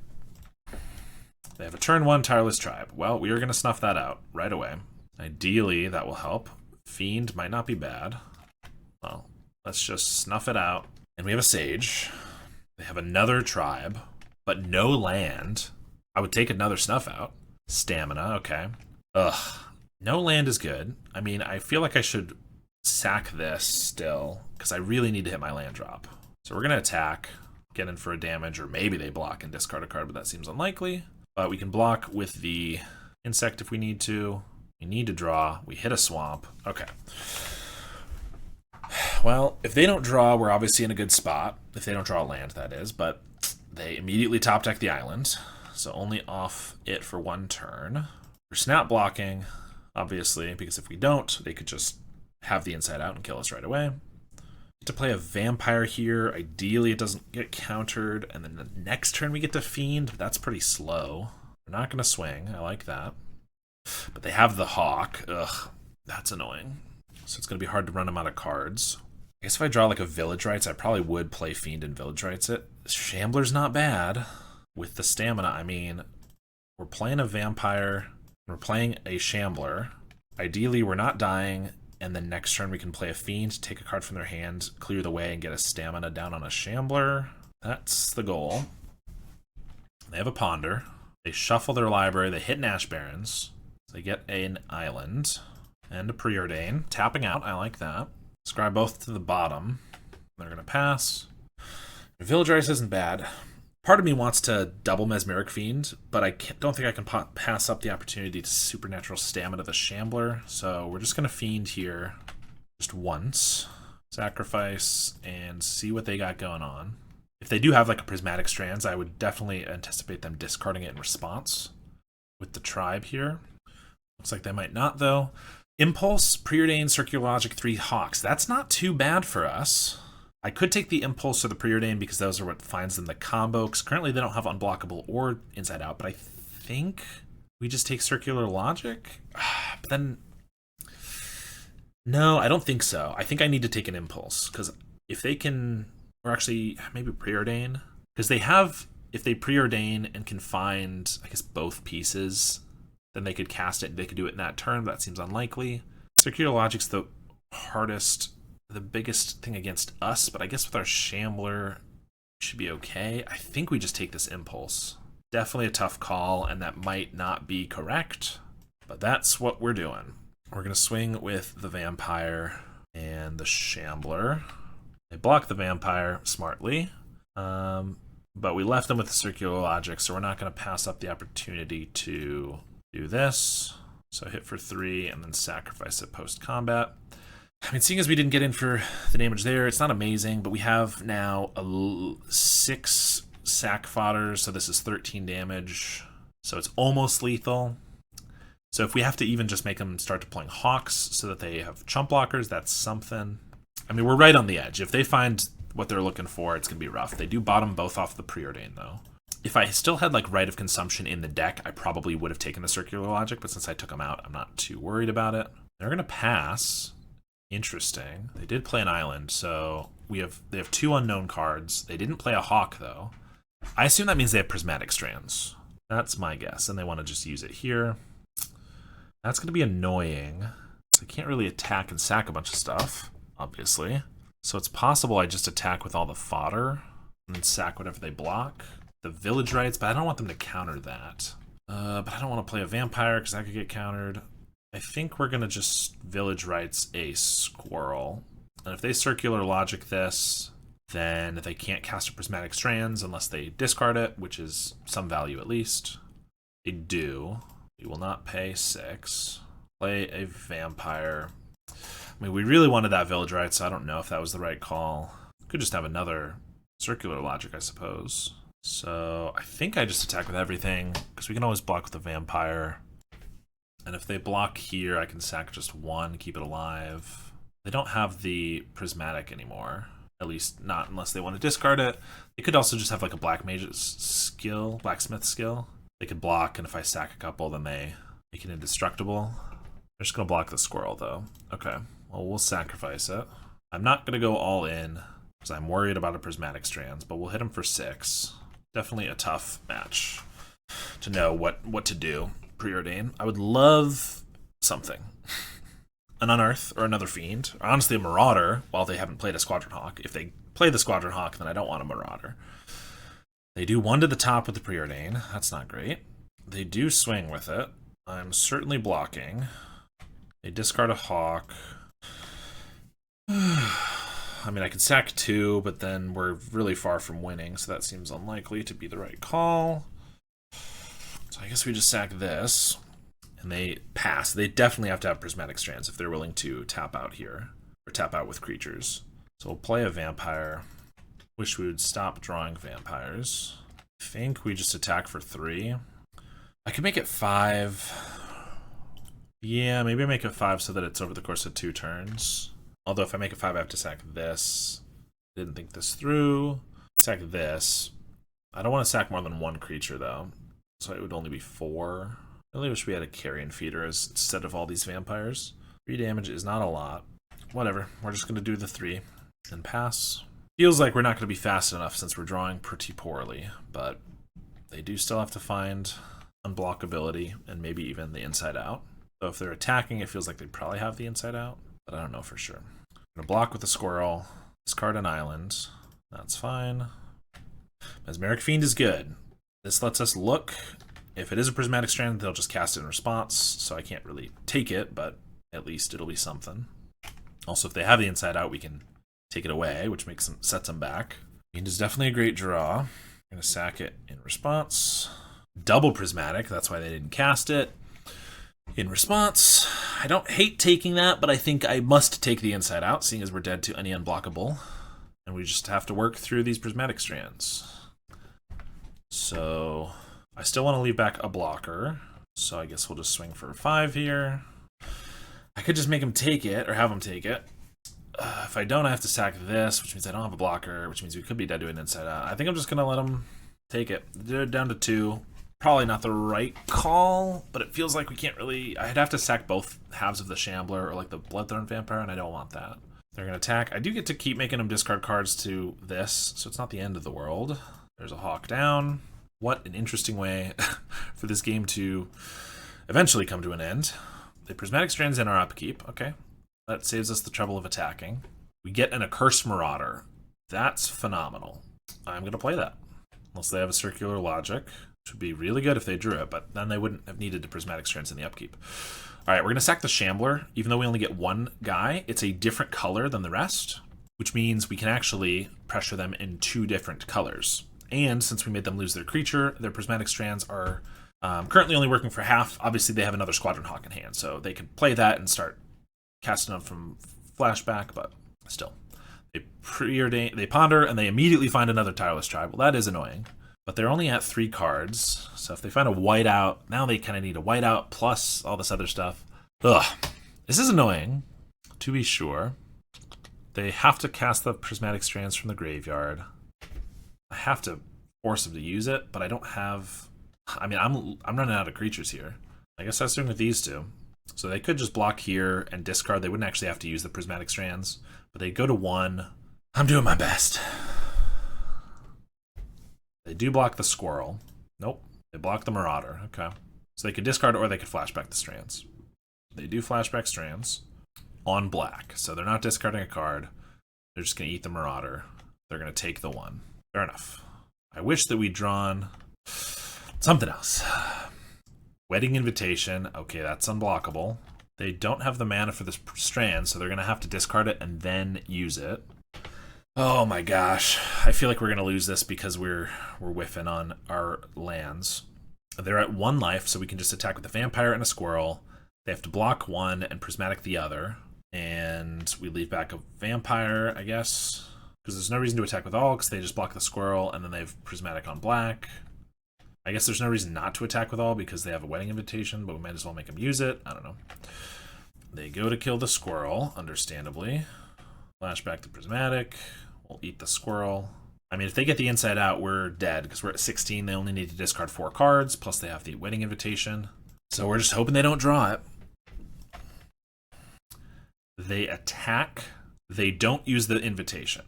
They have a turn 1 Tireless Tribe. Well, we are going to snuff that out right away. Ideally, that will help. Fiend might not be bad. Well, let's just snuff it out. And we have a Sage. They have another Tribe, but no land. I would take another Snuff Out. Stamina, okay. Ugh. No land is good. I mean, I feel like I should sack this still, because I really need to hit my land drop. So we're going to attack, get in for a damage, or maybe they block and discard a card, but that seems unlikely. But we can block with the Insect if we need to. We need to draw. We hit a swamp. Okay. Well, if they don't draw, we're obviously in a good spot. If they don't draw a land, that is. But they immediately top deck the island. So only off it for 1 turn. We're snap blocking, obviously, because if we don't, they could just have the Inside Out and kill us right away. To play a Vampire here, ideally it doesn't get countered, and then the next turn we get to Fiend, but that's pretty slow. We're not going to swing, I like that. But they have the Hawk, ugh, that's annoying. So it's going to be hard to run them out of cards. I guess if I draw like a Village Rites, I probably would play Fiend and Village Rites it. Shambler's not bad. With the Stamina, I mean, we're playing a Vampire. We're playing a Shambler. Ideally, we're not dying, and then next turn we can play a Fiend, take a card from their hand, clear the way, and get a stamina down on a Shambler. That's the goal. They have a Ponder. They shuffle their library. They hit Ash Barrens. They get an Island and a Preordain. Tapping out. I like that. Scribe both to the bottom. They're going to pass. Village Rice isn't bad. Part of me wants to double Mesmeric Fiend, but I don't think I can pass up the opportunity to Supernatural Stamina the Shambler. So we're just going to Fiend here just once. Sacrifice and see what they got going on. If they do have like a Prismatic Strands, I would definitely anticipate them discarding it in response with the Tribe here. Looks like they might not, though. Impulse, Preordain, Circular Logic, 3 Hawks. That's not too bad for us. I could take the Impulse or the Preordain because those are what finds them the combo. Because currently they don't have Unblockable or Inside Out, but I think we just take Circular Logic. But then, no, I don't think so. I think I need to take an Impulse because if they can, or actually maybe Preordain, because they have, if they Preordain and can find, I guess, both pieces, then they could cast it. They could do it in that turn. But that seems unlikely. Circular Logic's the hardest. The biggest thing against us, but I guess with our Shambler, should be okay. I think we just take this Impulse. Definitely a tough call, and that might not be correct, but that's what we're doing. We're going to swing with the Vampire and the Shambler. They block the Vampire smartly, but we left them with the Circular Logic, so we're not going to pass up the opportunity to do this. So hit for 3 and then sacrifice it post-combat. I mean, seeing as we didn't get in for the damage there, it's not amazing, but we have now 6 sack fodder, so this is 13 damage. So it's almost lethal. So if we have to even just make them start deploying Hawks so that they have chump blockers, that's something. I mean, we're right on the edge. If they find what they're looking for, it's going to be rough. They do bottom both off the Preordain, though. If I still had, like, Rite of Consumption in the deck, I probably would have taken the Circular Logic, but since I took them out, I'm not too worried about it. They're going to pass. Interesting. They did play an Island, so they have 2 unknown cards. They didn't play a Hawk, though. I assume that means they have Prismatic Strands. That's my guess, and they want to just use it here. That's going to be annoying. They can't really attack and sack a bunch of stuff, obviously. So it's possible I just attack with all the fodder and then sack whatever they block. The Village Rites, but I don't want them to counter that. But I don't want to play a Vampire because that could get countered. I think we're going to just Village Rites a Squirrel. And if they Circular Logic this, then they can't cast a Prismatic Strands unless they discard it, which is some value at least. They do. We will not pay 6. Play a Vampire. I mean, we really wanted that Village Rites, so I don't know if that was the right call. Could just have another Circular Logic, I suppose. So I think I just attack with everything, because we can always block with the Vampire. And if they block here, I can sack just 1, keep it alive. They don't have the Prismatic anymore. At least not unless they want to discard it. They could also just have like a Black Mage's skill, Blacksmith skill. They could block, and if I sack a couple, then they make it indestructible. They're just going to block the Squirrel, though. Okay, well, we'll sacrifice it. I'm not going to go all in, because I'm worried about a Prismatic Strands, but we'll hit him for 6. Definitely a tough match to know what to do. Preordain. I would love something. An Unearth or another Fiend. Or honestly, a Marauder, while they haven't played a Squadron Hawk. If they play the Squadron Hawk, then I don't want a Marauder. They do 1 to the top with the Preordain. That's not great. They do swing with it. I'm certainly blocking. They discard a Hawk. I mean, I can sack 2, but then we're really far from winning, so that seems unlikely to be the right call. So I guess we just sack this, and they pass. They definitely have to have Prismatic Strands if they're willing to tap out here, or tap out with creatures. So we'll play a Vampire. Wish we would stop drawing Vampires. I think we just attack for 3. I could make it 5. Yeah, maybe I make it 5 so that it's over the course of 2 turns. Although if I make it 5, I have to sack this. Didn't think this through. Sack this. I don't want to sack more than 1 creature, though. So it would only be 4. I really wish we had a Carrion Feeder instead of all these Vampires. 3 damage is not a lot. Whatever, we're just going to do the 3 and pass. Feels like we're not going to be fast enough since we're drawing pretty poorly, but they do still have to find unblockability and maybe even the inside out. So if they're attacking, it feels like they probably have the inside out, but I don't know for sure. I'm gonna block with the squirrel, discard an island. That's fine. Mesmeric Fiend is good. This lets us look. If it is a Prismatic Strand, they'll just cast it in response, so I can't really take it, but at least it'll be something. Also, if they have the inside out, we can take it away, which sets them back. Fiend is definitely a great draw. I'm gonna sack it in response. Double Prismatic, that's why they didn't cast it. In response, I don't hate taking that, but I think I must take the inside out, seeing as we're dead to any unblockable. And we just have to work through these Prismatic Strands. So I still want to leave back a blocker, so I guess we'll just swing for 5 here. I could just make him take it, or have him take it. If I don't, I have to sack this, which means I don't have a blocker, which means we could be dead to an inside out. I think I'm just going to let him take it. They're down to 2. Probably not the right call, but it feels like we can't really... I'd have to sack both halves of the Shambler or like the Bloodthorn Vampire, and I don't want that. They're going to attack. I do get to keep making them discard cards to this, so it's not the end of the world. There's a Hawk down. What an interesting way for this game to eventually come to an end. The Prismatic Strand's in our upkeep. Okay. That saves us the trouble of attacking. We get an Accursed Marauder. That's phenomenal. I'm going to play that. Unless they have a Circular Logic, which would be really good if they drew it, but then they wouldn't have needed the Prismatic Strands in the upkeep. All right, we're going to sack the Shambler. Even though we only get one guy, it's a different color than the rest, which means we can actually pressure them in 2 different colors. And since we made them lose their creature, their Prismatic Strands are currently only working for half. Obviously, they have another Squadron Hawk in hand, so they could play that and start casting them from flashback, but still. They ponder, and they immediately find another Tireless Tribe. Well, that is annoying. But they're only at 3 cards, so if they find a whiteout, now they kind of need a whiteout plus all this other stuff. Ugh. This is annoying, to be sure. They have to cast the Prismatic Strands from the graveyard. I have to force them to use it, but I don't have... I mean, I'm running out of creatures here. I guess I was doing with these 2. So they could just block here and discard. They wouldn't actually have to use the Prismatic Strands, but they go to 1. I'm doing my best. They do block the Squirrel. Nope. They block the Marauder. Okay. So they could discard or they could flashback the Strands. They do flashback Strands on black. So they're not discarding a card. They're just going to eat the Marauder. They're going to take the 1. Fair enough. I wish that we'd drawn something else. Wedding Invitation. Okay, that's unblockable. They don't have the mana for this strand, so they're going to have to discard it and then use it. Oh my gosh. I feel like we're going to lose this because we're whiffing on our lands. They're at 1 life, so we can just attack with a Vampire and a Squirrel. They have to block 1 and Prismatic the other. And we leave back a Vampire, I guess. Because there's no reason to attack with all, because they just block the Squirrel, and then they have Prismatic on black. I guess there's no reason not to attack with all, because they have a Wedding Invitation, but we might as well make them use it. I don't know. They go to kill the Squirrel, understandably. Flashback to Prismatic. We'll eat the Squirrel. I mean, if they get the inside out, we're dead, because we're at 16. They only need to discard 4 cards, plus they have the Wedding Invitation. So we're just hoping they don't draw it. They attack. They don't use the invitation.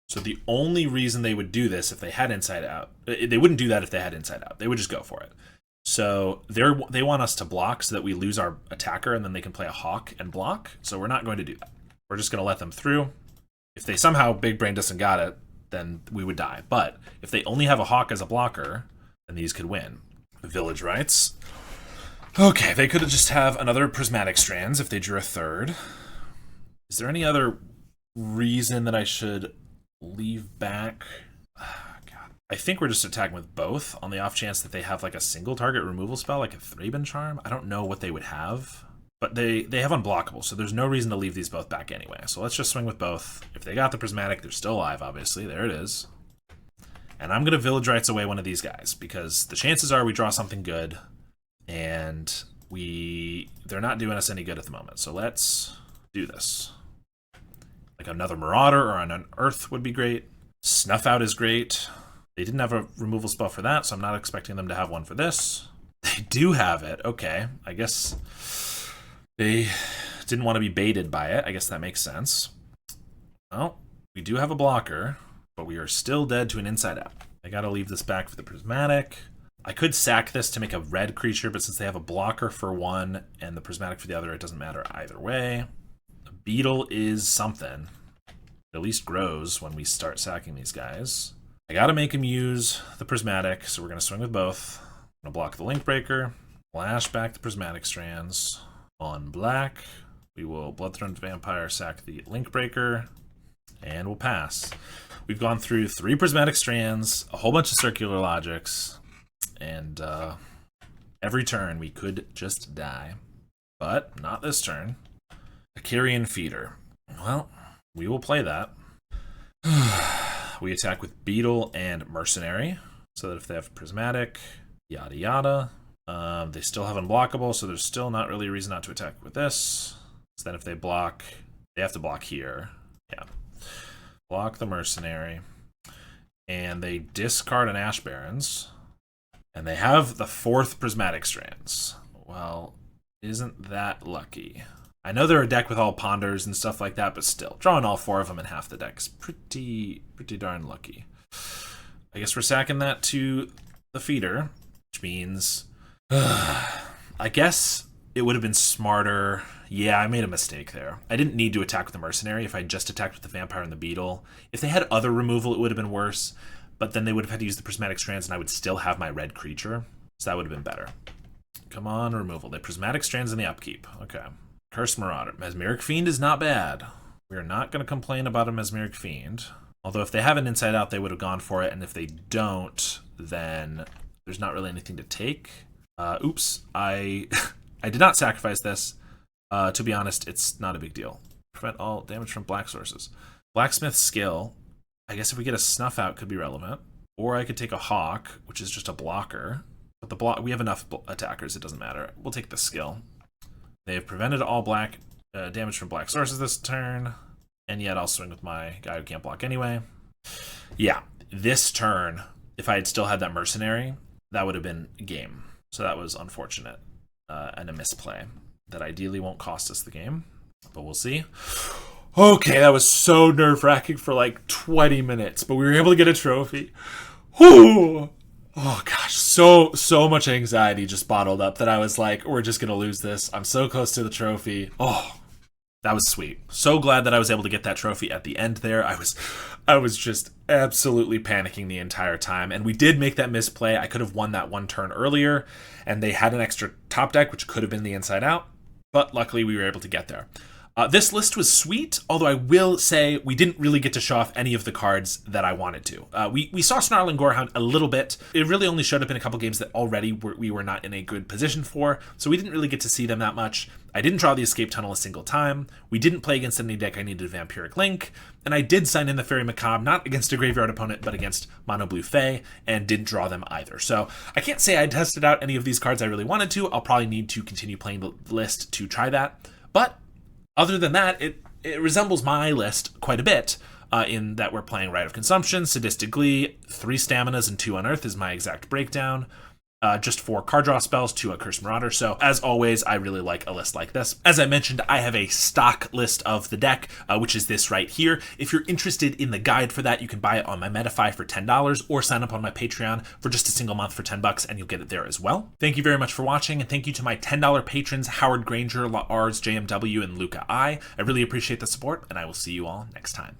So the only reason they would do this if they had inside out, they wouldn't do that if they had inside out. They would just go for it. So they want us to block so that we lose our attacker and then they can play a Hawk and block. So we're not going to do that. We're just going to let them through. If they somehow Big Brain doesn't got it, then we would die. But if they only have a Hawk as a blocker, then these could win. Village Rites. Okay, they could just have another Prismatic Strands if they drew a 3rd. Is there any other reason that I should leave back? God. I think we're just attacking with both on the off chance that they have like a single target removal spell, like a Thraben Charm. I don't know what they would have, but they have unblockable, so there's no reason to leave these both back anyway. So let's just swing with both. If they got the Prismatic, they're still alive, obviously. There it is. And I'm going to Village Rites away one of these guys, because the chances are we draw something good, and they're not doing us any good at the moment. So let's do this. Like another Marauder or an Unearth would be great. Snuff Out is great. They didn't have a removal spell for that, so I'm not expecting them to have one for this. They do have it. Okay, I guess they didn't want to be baited by it. I guess that makes sense. Well, we do have a blocker, but we are still dead to an inside out. I gotta leave this back for the Prismatic. I could sack this to make a red creature, but since they have a blocker for one and the prismatic for the other, it doesn't matter either way. The beetle is something. It at least grows when we start sacking these guys. I gotta make him use the prismatic, so we're gonna swing with both. I'm gonna block the link breaker, flash back the prismatic strands. On black, we will Bloodthorn Vampire sack the link breaker, and we'll pass. We've gone through 3 prismatic strands, a whole bunch of circular logics, and every turn we could just die. But not this turn. A Carrion Feeder. Well, we will play that. We attack with Beetle and Mercenary, so that if they have prismatic, yada yada. They still have unblockable, so there's still not really a reason not to attack with this. So then if they block, they have to block here. Yeah. Block the Mercenary. And they discard an Ash Barrens. And they have the 4th Prismatic Strands. Well, isn't that lucky? I know they're a deck with all Ponders and stuff like that, but still, drawing all 4 of them in half the deck is pretty darn lucky. I guess we're sacking that to the feeder, which means... I guess it would have been smarter. Yeah, I made a mistake there. I didn't need to attack with the Mercenary if I just attacked with the Vampire and the Beetle. If they had other removal, it would have been worse, but then they would have had to use the Prismatic Strands and I would still have my red creature, so that would have been better. Come on, removal. They Prismatic Strands in the upkeep. Okay. Curse Marauder. Mesmeric Fiend is not bad. We're not going to complain about a Mesmeric Fiend. Although if they have an Inside Out, they would have gone for it, and if they don't, then there's not really anything to take. Oops, I did not sacrifice this. To be honest, it's not a big deal. Prevent all damage from black sources. Blacksmith skill, I guess if we get a Snuff Out could be relevant. Or I could take a Hawk, which is just a blocker. But we have enough attackers, it doesn't matter. We'll take the skill. They have prevented all black damage from black sources this turn. And yet I'll swing with my guy who can't block anyway. Yeah, this turn, if I had still had that Mercenary, that would have been game. So that was unfortunate and a misplay that ideally won't cost us the game, but we'll see. Okay, that was so nerve-wracking for like 20 minutes, but we were able to get a trophy. Whew! Oh gosh, so much anxiety just bottled up that I was like, we're just gonna lose this. I'm so close to the trophy. Oh, that was sweet. So glad that I was able to get that trophy at the end there. I was just absolutely panicking the entire time. And we did make that misplay. I could have won that one turn earlier, and they had an extra top deck, which could have been the Inside Out. But luckily, we were able to get there. This list was sweet, although I will say we didn't really get to show off any of the cards that I wanted to. We saw Snarling Gorehound a little bit. It really only showed up in a couple games that already we were not in a good position for, so we didn't really get to see them that much. I didn't draw the Escape Tunnel a single time. We didn't play against any deck I needed a Vampiric Link, and I did sign in the Fairy Macabre, not against a graveyard opponent, but against Mono Blue Fae, and didn't draw them either. So I can't say I tested out any of these cards I really wanted to. I'll probably need to continue playing the list to try that, but other than that, it resembles my list quite a bit in that we're playing Rite of Consumption, Sadistic Glee, 3 Staminas and 2 Unearth is my exact breakdown. Just 4 card draw spells, 2 Curse Marauder. So as always, I really like a list like this. As I mentioned, I have a stock list of the deck, which is this right here. If you're interested in the guide for that, you can buy it on my Metafy for $10 or sign up on my Patreon for just a single month for $10 and you'll get it there as well. Thank you very much for watching, and thank you to my $10 patrons, Howard Granger, Lars JMW, and Luca I. I really appreciate the support, and I will see you all next time.